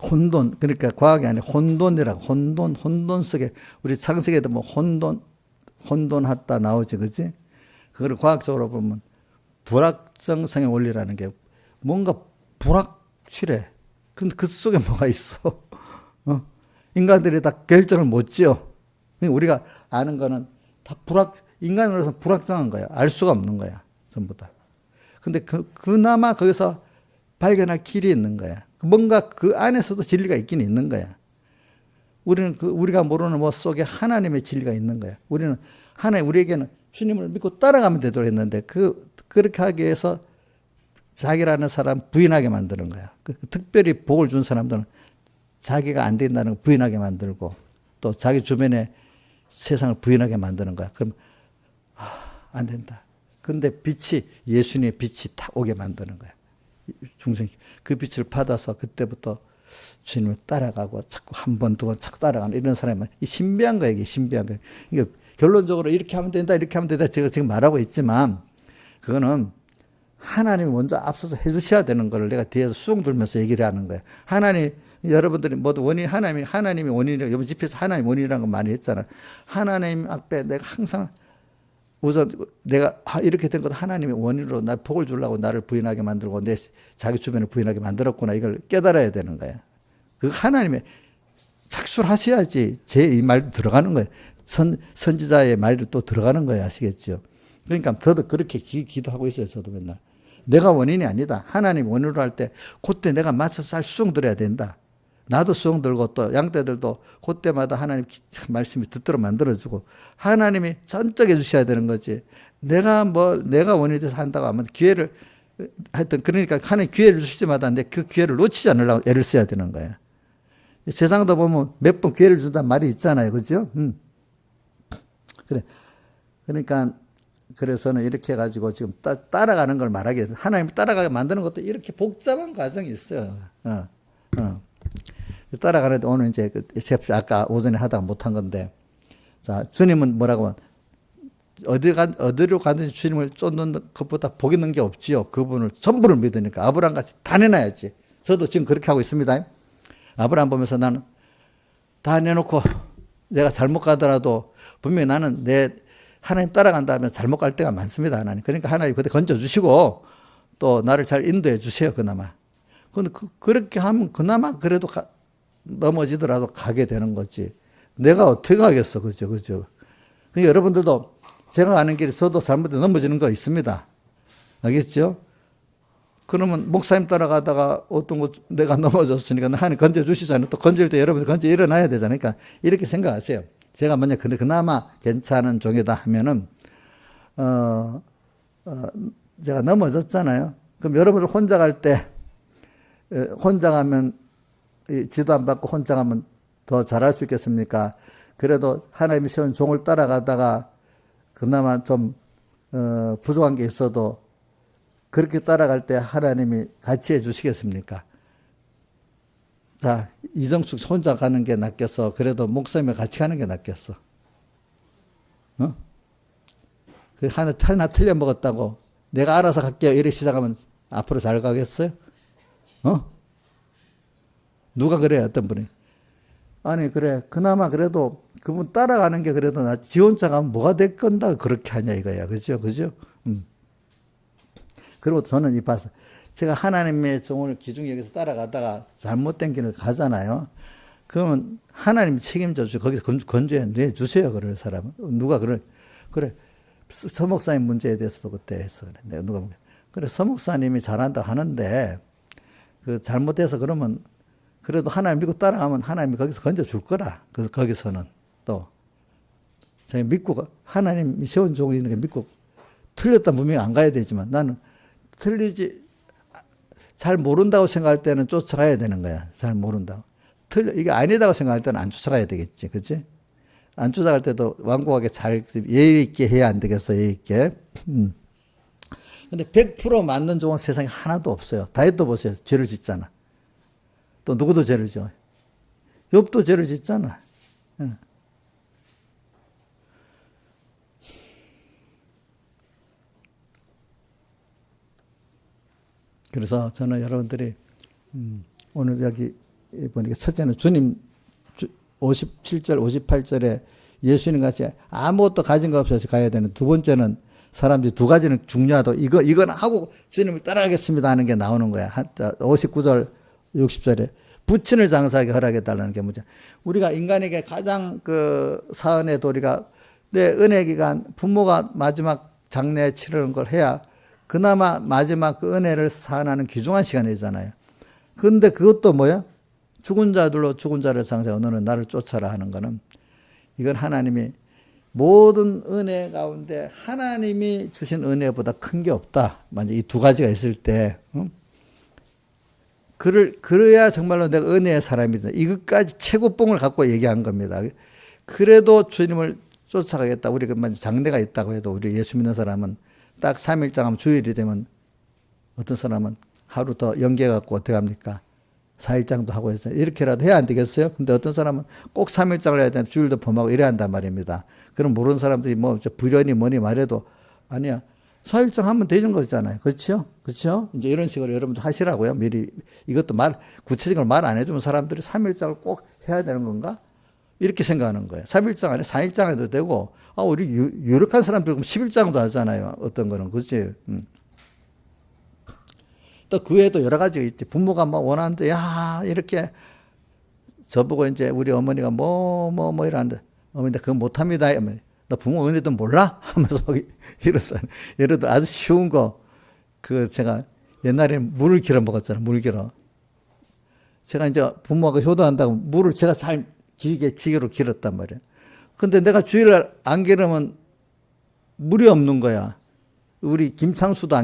A: 혼돈, 그러니까 과학이 아니라 혼돈이라고, 혼돈 속에, 우리 창세기에도 뭐 혼돈하다 나오지, 그지? 그걸 과학적으로 보면 불확정성의 원리라는 게 뭔가 불확실해. 근데 그 속에 뭐가 있어? 인간들이 다 결정을 못 지어. 우리가 아는 거는 다 인간으로서 불확정한 거야. 알 수가 없는 거야. 전부 다. 근데 그나마 거기서 발견할 길이 있는 거야. 뭔가 그 안에서도 진리가 있긴 있는 거야. 우리가 모르는 뭐 속에 하나님의 진리가 있는 거야. 우리에게는 주님을 믿고 따라가면 되도록 했는데, 그렇게 하기 위해서 자기라는 사람 부인하게 만드는 거야. 특별히 복을 준 사람들은 자기가 안 된다는 걸 부인하게 만들고, 또 자기 주변에 세상을 부인하게 만드는 거야. 그럼, 안 된다. 근데 예수님의 빛이 탁 오게 만드는 거야. 그 빛을 받아서 그때부터 주님을 따라가고 자꾸 한 번, 두 번 자꾸 따라가는 이런 사람은 이 신비한 거예요. 이게 신비한 거예요. 이게 결론적으로 이렇게 하면 된다, 이렇게 하면 된다. 제가 지금 말하고 있지만 그거는 하나님이 먼저 앞서서 해주셔야 되는 거를 내가 뒤에서 수긍 들면서 얘기를 하는 거예요. 여러분들이 모두 하나님이 원인이라고, 이번 집회에서 하나님 원인이라는 거 많이 했잖아요. 하나님 앞에 내가 항상 우선 내가 이렇게 된 것도 하나님의 원인으로 나 복을 주려고 나를 부인하게 만들고 내 자기 주변을 부인하게 만들었구나. 이걸 깨달아야 되는 거예요. 그 하나님의 착수하셔야지 제 이 말도 들어가는 거예요. 선지자의 말도 또 들어가는 거예요. 아시겠죠? 그러니까 저도 그렇게 기도하고 있어요. 저도 맨날. 내가 원인이 아니다. 하나님 원인으로 할 때 그때 내가 맞서서 수긍 들어야 된다. 나도 수긍 들고 또 양떼들도 그때마다 하나님 말씀이 듣도록 만들어주고 하나님이 전적해 주셔야 되는 거지. 내가 원인이 돼서 한다고 하면 그러니까 하나님 기회를 주실 때마다 그 기회를 놓치지 않으려고 애를 써야 되는 거야. 세상도 보면 몇 번 기회를 준다는 말이 있잖아요. 그죠? 그래. 그러니까 그래서는 이렇게 해가지고 지금 따라가는 걸 말하게 돼. 하나님 따라가게 만드는 것도 이렇게 복잡한 과정이 있어요. 따라가는데 오늘 이제 아까 오전에 하다가 못한 건데, 자, 주님은 뭐라고 하면 어디로 가든지 주님을 쫓는 것보다 복 있는 게 없지요. 그분을 전부를 믿으니까 아브라함 같이 다 내놔야지. 저도 지금 그렇게 하고 있습니다. 아브라함 보면서 나는 다 내놓고 내가 잘못 가더라도 분명히 나는 하나님 따라간다면 잘못 갈 때가 많습니다. 하나님. 그러니까 하나님 그때 건져주시고 또 나를 잘 인도해 주세요. 그나마. 근데 그렇게 하면 그나마 그래도 넘어지더라도 가게 되는 거지. 내가 어떻게 가겠어. 그죠? 그러니까 여러분들도 제가 아는 길에 저도 잘못해 넘어지는 거 있습니다. 알겠죠? 그러면 목사님 따라가다가 어떤 거 내가 넘어졌으니까 하나님 건져주시잖아요. 또 건질 때 여러분들 건져 일어나야 되잖아요. 그러니까 이렇게 생각하세요. 제가 만약 그나마 괜찮은 종이다 하면은, 제가 넘어졌잖아요. 그럼 여러분들 혼자 갈 때, 혼자 가면 지도 안 받고 혼자 가면 더 잘할 수 있겠습니까? 그래도 하나님이 세운 종을 따라가다가 그나마 좀 부족한 게 있어도 그렇게 따라갈 때 하나님이 같이 해주시겠습니까? 자, 이정숙 혼자 가는 게 낫겠어? 그래도 목사님이 같이 가는 게 낫겠어? 어? 그 하나 틀려 먹었다고 내가 알아서 갈게요. 이래 시작하면 앞으로 잘 가겠어요? 누가 그래요? 어떤 분이? 아니, 그래. 그나마 그래도 그분 따라가는 게 그래도 나 지 혼자 가면 뭐가 될 건다. 그렇게 하냐 이거야. 그죠? 그리고 저는 봐서 제가 하나님의 종을 기중 여기서 따라가다가 잘못된 길을 가잖아요. 그러면 하나님이 책임져 주고 거기서 건져내 내주세요. 그럴 사람은. 누가 그래. 서목사님 문제에 대해서도 그때 했어. 내가 누가 그래. 서목사님이 잘한다 하는데 그 잘못해서 그러면 그래도 하나님 믿고 따라가면 하나님이 거기서 건져줄 거라. 그래서 거기서는 또 제가 믿고 하나님이 세운 종이 있는 게 믿고 틀렸다 분명히 안 가야 되지만 나는 틀리지 잘 모른다고 생각할 때는 쫓아가야 되는 거야. 잘 모른다고. 이게 아니다고 생각할 때는 안 쫓아가야 되겠지. 그치? 안 쫓아갈 때도 완고하게 잘 예의 있게 해야 안 되겠어. 예의 있게. 근데 100% 맞는 종은 세상에 하나도 없어요. 다윗도 보세요. 죄를 짓잖아. 또 누구도 죄를 지어. 욥도 죄를 짓잖아. 그래서 저는 여러분들이 오늘 여기 보니까 첫째는 주님 57절 58절에 예수님 같이 아무것도 가진 거 없어서 가야 되는. 두 번째는 사람들이 두 가지는 중요하다. 이건 하고 주님을 따라가겠습니다 하는 게 나오는 거야. 59절 60절에 부친을 장사하게 허락해달라는 게 문제. 우리가 인간에게 가장 그 사은의 도리가 내 은혜 기간 부모가 마지막 장례 치르는 걸 해야 그나마 마지막 그 은혜를 사하는 귀중한 시간이잖아요. 그런데 그것도 뭐야? 죽은 자들로 죽은 자를 장사하고 너는 나를 쫓아라 하는 거는 이건 하나님이 모든 은혜 가운데 하나님이 주신 은혜보다 큰 게 없다. 만약 이 두 가지가 있을 때 그래야 정말로 내가 은혜의 사람이다. 이것까지 최고봉을 갖고 얘기한 겁니다. 그래도 주님을 쫓아가겠다. 우리가 만약 장례가 있다고 해도 우리 예수 믿는 사람은 딱 3일장 하면 주일이 되면 어떤 사람은 하루 더 연계해갖고 어떻게 합니까? 4일장도 하고 해서 이렇게라도 해야 안 되겠어요? 근데 어떤 사람은 꼭 3일장을 해야 되는데 주일도 범하고 이래야 한단 말입니다. 그럼 모르는 사람들이 뭐 불연이 뭐니 말해도 아니야. 4일장 하면 되는 거잖아요. 그렇죠? 그렇죠? 이제 이런 식으로 여러분들 하시라고요. 미리 이것도 구체적으로 말 안 해주면 사람들이 3일장을 꼭 해야 되는 건가? 이렇게 생각하는 거예요. 3일장 아니라 4일장 해도 되고 우리 유력한 사람들 10일장도 하잖아요. 어떤 거는. 그렇지? 또 그 외에도 여러 가지가 있지. 부모가 뭐 원하는데, 이렇게 저보고 이제 우리 어머니가 이러는데, 어머니, 그거 못합니다. 너 부모 은혜도 몰라? 하면서 이러서, 예를 들어 아주 쉬운 거, 제가 옛날에 물을 길어 먹었잖아요. 물 길어. 제가 이제 부모가 효도한다고 물을 제가 잘 기계로 길었단 말이에요. 근데 내가 주일날 안 기르면 물이 없는 거야. 우리 김창수도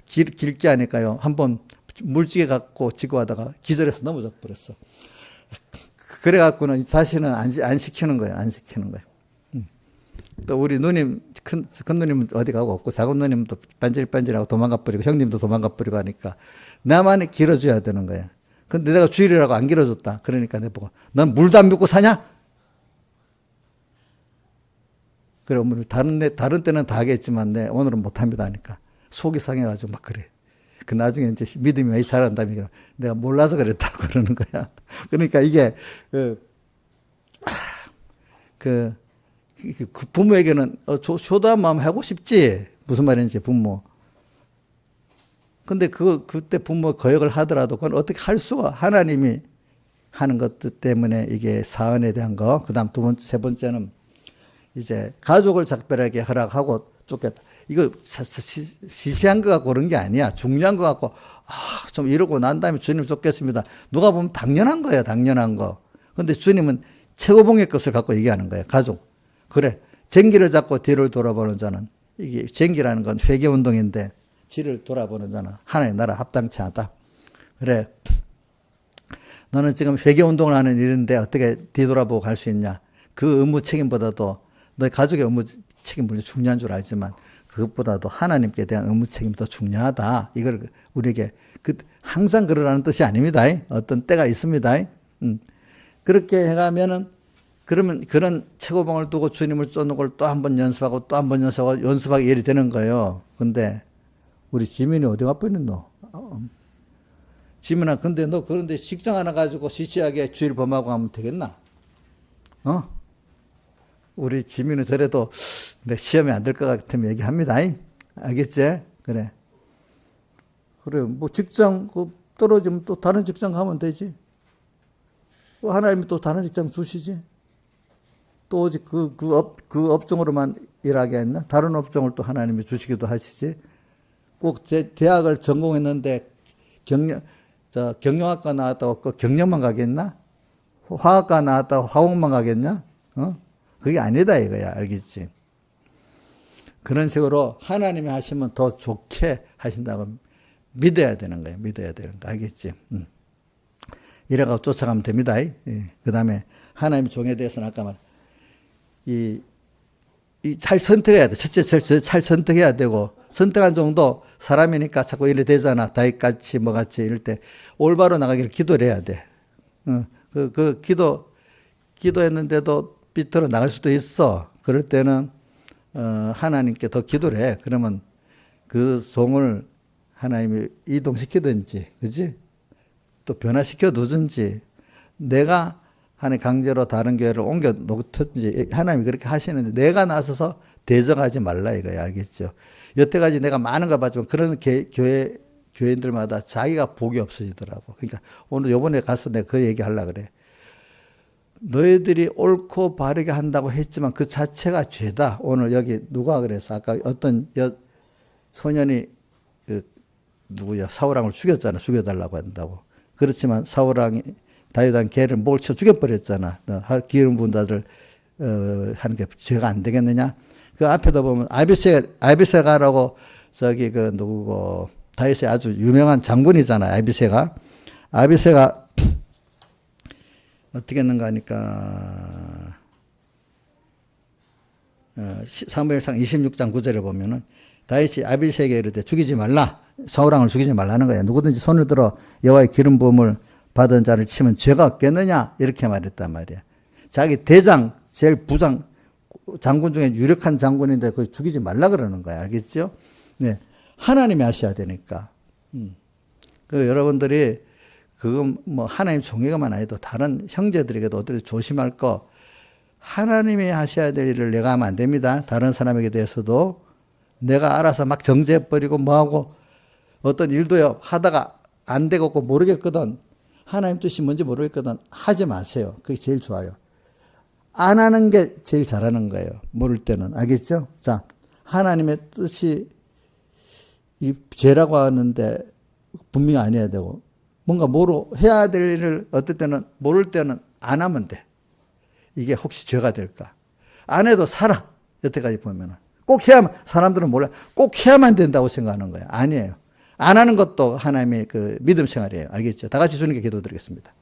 A: 길게 하니까요. 한번 물찌개 갖고 지고 하다가 기절해서 넘어져 버렸어. 그래갖고는 다시는 안 시키는 거예요. 안 시키는 거예요. 또 우리 누님, 큰 누님은 어디 가고 없고, 작은 누님은 또 반질반질하고 도망가 버리고, 형님도 도망가 버리고 하니까, 나만 길어줘야 되는 거야. 근데 내가 주일이라고 안 길어줬다. 그러니까 내가 보고, 넌 물도 안 믿고 사냐? 그래, 어머니, 다른 때는 다 하겠지만, 오늘은 못합니다 하니까, 속이 상해가지고 막 그래. 그 나중에 이제 믿음이 많이 자란다니까, 내가 몰라서 그랬다고 그러는 거야. 그러니까 이게, 그 부모에게는 효도한 마음 하고 싶지. 무슨 말인지 부모. 근데 그때 부모 거역을 하더라도 그건 어떻게 할 수가. 하나님이 하는 것 때문에 이게 사언에 대한 거. 그 다음 세 번째는 이제 가족을 작별하게 허락하고 쫓겠다. 이거 시시한 거 갖고 그런 게 아니야. 중요한 거 갖고 좀 이러고 난 다음에 주님 쫓겠습니다. 누가 보면 당연한 거야. 당연한 거. 근데 주님은 최고봉의 것을 갖고 얘기하는 거야. 가족. 그래. 쟁기를 잡고 뒤를 돌아보는 자는, 이게 쟁기라는 건 회개운동인데 뒤를 돌아보는 자는 하나님 나라 합당치 않다. 그래. 너는 지금 회개운동을 하는 일인데 어떻게 뒤돌아보고 갈 수 있냐. 그 의무 책임보다도 너희 가족의 의무 책임 물론 중요한 줄 알지만 그것보다도 하나님께 대한 의무 책임이 더 중요하다. 이걸 우리에게 항상 그러라는 뜻이 아닙니다. 어떤 때가 있습니다. 그렇게 해가면은 그러면 그런 최고봉을 두고 주님을 쫓는 걸 또 한 번 연습하고 또 한 번 연습하고 연습하기 일이 되는 거예요. 근데 우리 지민이 어디 가고 있는 너? 지민아, 근데 너 그런데 직장 하나 가지고 시시하게 주일 범하고 하면 되겠나? 우리 지민은 저래도 내 시험에 안 될 것 같으면 얘기합니다. 알겠지? 그래. 그래, 뭐 직장 떨어지면 또 다른 직장 가면 되지. 하나님이 또 다른 직장 주시지. 또 오직 그 업종으로만 일하게 했나? 다른 업종을 또 하나님이 주시기도 하시지. 꼭 제 대학을 전공했는데 경영학과 나왔다고 그 경영만 가겠나? 화학과 나왔다고 화학만 가겠냐? 그게 아니다 이거야. 알겠지? 그런 식으로 하나님이 하시면 더 좋게 하신다고 믿어야 되는 거예요. 믿어야 되는 거. 알겠지? 이래가지고 쫓아가면 됩니다. 그 다음에 하나님의 종에 대해서는 아까 말 잘 선택해야 돼. 첫째, 잘 선택해야 되고, 선택한 정도 사람이니까 자꾸 이래 되잖아. 다윗같이 뭐같이 이럴 때 올바로 나가기를 기도를 해야 돼. 기도했는데도 삐뚤어 나갈 수도 있어. 그럴 때는, 하나님께 더 기도를 해. 그러면 그 종을 하나님이 이동시키든지, 그지? 또 변화시켜 두든지, 내가 하나님 강제로 다른 교회를 옮겨 놓든지, 하나님이 그렇게 하시는데, 내가 나서서 대적하지 말라 이거야. 알겠죠? 여태까지 내가 많은 거 봤지만, 그런 교인들마다 자기가 복이 없어지더라고. 그러니까 오늘 요번에 가서 내가 그 얘기 하려고 그래. 너희들이 옳고 바르게 한다고 했지만 그 자체가 죄다. 오늘 여기 누가 그래서 아까 어떤 소년이 누구야? 사울왕을 죽였잖아. 죽여달라고 한다고. 그렇지만 사울왕이 다윗왕 개를 목을 쳐 죽여버렸잖아. 기름 부은 자들 하는 게 죄가 안 되겠느냐? 그 앞에도 보면 아비세가라고 저기 그 누구고 다윗의 아주 유명한 장군이잖아. 아비세가 어떻게 했는가 하니까 사무엘상 26장 9절에 보면은 다윗이 아비세에게 이르되 죽이지 말라. 사울왕을 죽이지 말라는 거야. 누구든지 손을 들어 여호와의 기름 부음을 받은 자를 치면 죄가 없겠느냐 이렇게 말했단 말이야. 자기 대장 제일 부장 장군 중에 유력한 장군인데 그 죽이지 말라 그러는 거야. 알겠죠? 네, 하나님이 하셔야 되니까. 그 여러분들이 그건 뭐 하나님 종교가만 아니도 다른 형제들에게도 어떻게 조심할 거. 하나님이 하셔야 될 일을 내가 하면 안 됩니다. 다른 사람에게 대해서도 내가 알아서 막 정죄해버리고 뭐하고 어떤 일도요 하다가 안 되겠고 모르겠거든. 하나님 뜻이 뭔지 모르겠거든. 하지 마세요. 그게 제일 좋아요. 안 하는 게 제일 잘하는 거예요. 모를 때는. 알겠죠? 자, 하나님의 뜻이 이 죄라고 하는데 분명히 안 해야 되고 뭔가 해야 될 일을 어떨 때는 모를 때는 안 하면 돼. 이게 혹시 죄가 될까? 안 해도 살아. 여태까지 보면은. 꼭 해야만, 사람들은 몰라. 꼭 해야만 된다고 생각하는 거야. 아니에요. 안 하는 것도 하나님의 그 믿음 생활이에요. 알겠죠? 다 같이 주님께 기도드리겠습니다.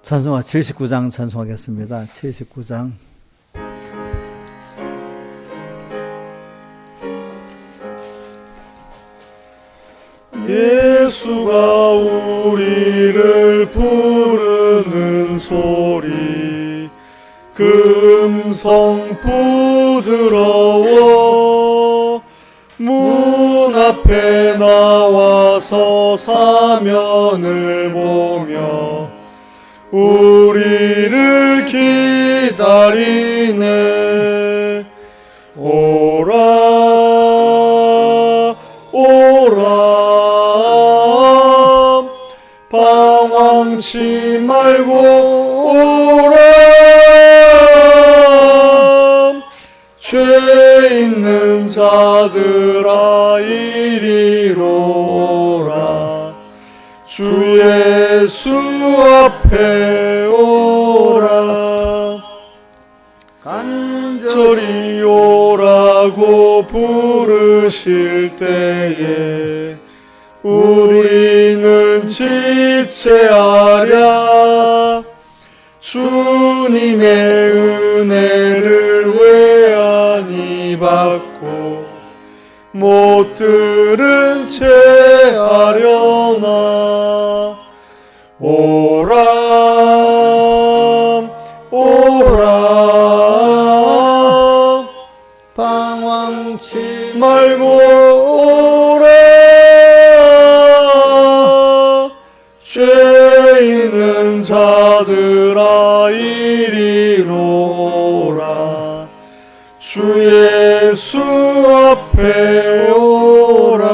A: 찬송가 79장 찬송하겠습니다. 79장.
B: 예수가 우리를 부르는 소리 그 음성 부드러워 문 앞에 나와서 사면을 보며 우리를 기다리네. 오라 오라 방황치 말고 오라 죄 있는 자들아 이리로 오라 주 예수 앞에 오라 간절히 오라고 부르실 때에 우리는 지체하랴 주님의 은혜를 왜 아니 받고 못 들은 채 하려나. 오라 오라
A: 방황치
B: 말고 오라 죄 있는 자들아 이리로 오라 주 예수 앞에 오라.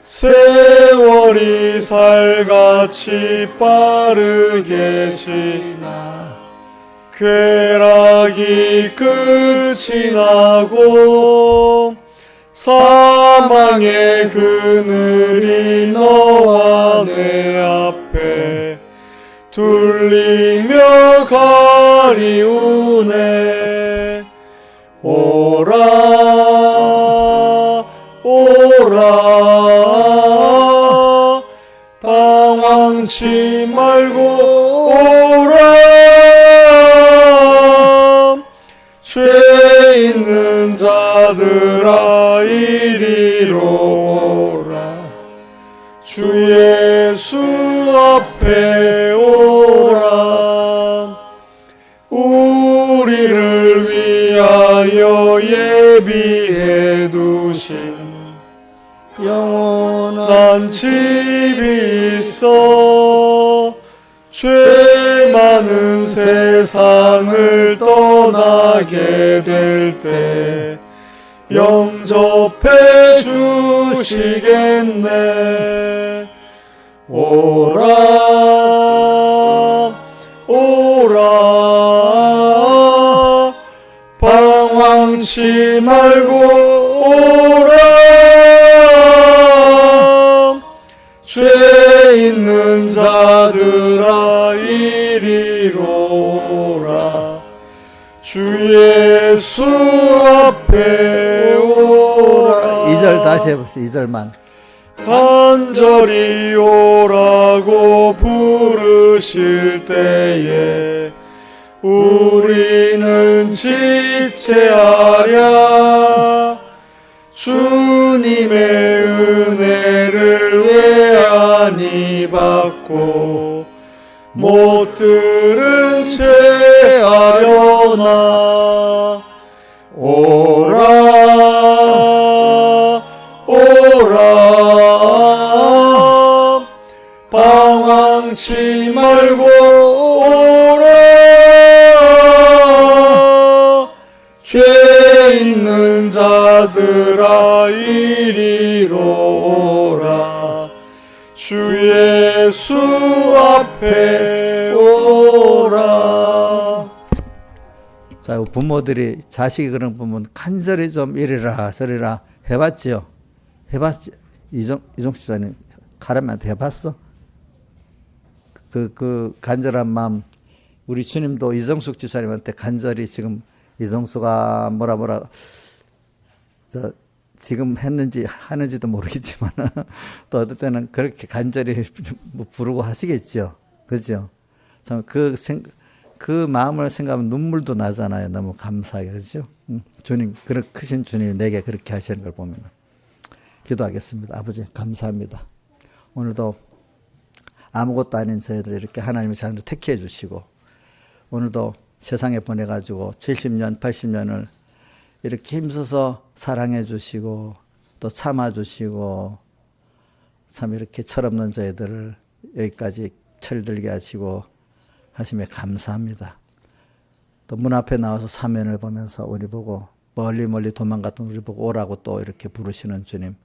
B: 세월이 살같이 빠르게 지나 쾌락이 끝이 나고 사망의 그늘이 너와 내 앞에 둘리며 가리우네. 오라 오라 방황치 말고 오라 죄 있는 자들아 이리로 오라 주 예수 앞에 오라. 우리를 위하여 예비해 두신
A: 영원한
B: 집이 있어 죄 많은 세상을 떠나게 될 때 영접해 주시겠네. 오라 오라 방황치 말고 오라 죄 있는 자들아 이리로 오라 주 예수 앞에 오라.
A: 2절 다시 해보세요. 2절만.
B: 간절히 오라고 부르실 때에 우리는 지체하랴 주님의 은혜를 왜 아니 받고 못 들은 채 하려나. 오라 오라 방황치 말고 오라 죄 있는 자들아 이리로 오라 주 예수 앞에 오라.
A: 자, 부모들이 자식이 그런 부모는 간절히 좀 이리라 저리라 해봤지요? 해봤지? 이종수 집사님 가람한테 해봤어? 그 간절한 마음 우리 주님도 이정숙 집사님한테 간절히 지금 이정수가 뭐라 지금 했는지 하는지도 모르겠지만 또 어떨 때는 그렇게 간절히 부르고 하시겠죠. 그죠? 참 그 마음을 생각하면 눈물도 나잖아요. 너무 감사하게. 그죠? 주님, 그런 크신 주님이 내게 그렇게 하시는 걸 보면. 기도하겠습니다. 아버지 감사합니다. 오늘도 아무것도 아닌 저희들 이렇게 하나님의 자녀로 택해 주시고 오늘도 세상에 보내가지고 70년 80년을 이렇게 힘써서 사랑해 주시고 또 참아 주시고 참 이렇게 철없는 저희들을 여기까지 철들게 하시고 하심에 감사합니다. 또 문 앞에 나와서 사면을 보면서 우리 보고 멀리 도망갔던 우리 보고 오라고 또 이렇게 부르시는 주님,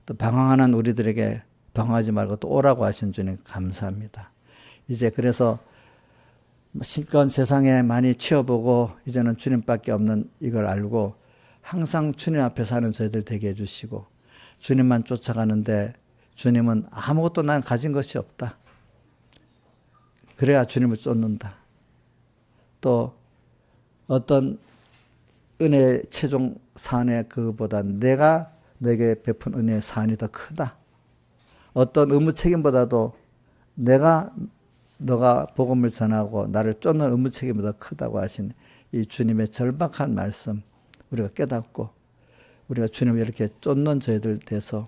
A: 또 방황하는 우리들에게 방황하지 말고 또 오라고 하신 주님 감사합니다. 이제 그래서 실컷 세상에 많이 치어보고 이제는 주님밖에 없는 이걸 알고 항상 주님 앞에 사는 저희들 되게 해주시고 주님만 쫓아가는데 주님은 아무것도 난 가진 것이 없다. 그래야 주님을 쫓는다. 또 어떤 은혜 최종 산의 그보다 내가 내게 베푼 은혜의 산이 더 크다. 어떤 의무 책임보다도 너가 복음을 전하고 나를 쫓는 의무 책임보다 크다고 하신 이 주님의 절박한 말씀 우리가 깨닫고 우리가 주님을 이렇게 쫓는 저희들 돼서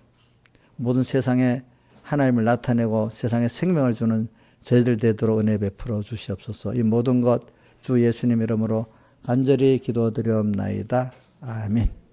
A: 모든 세상에 하나님을 나타내고 세상에 생명을 주는 저희들 되도록 은혜 베풀어 주시옵소서. 이 모든 것 주 예수님 이름으로 간절히 기도드리옵나이다. 아멘.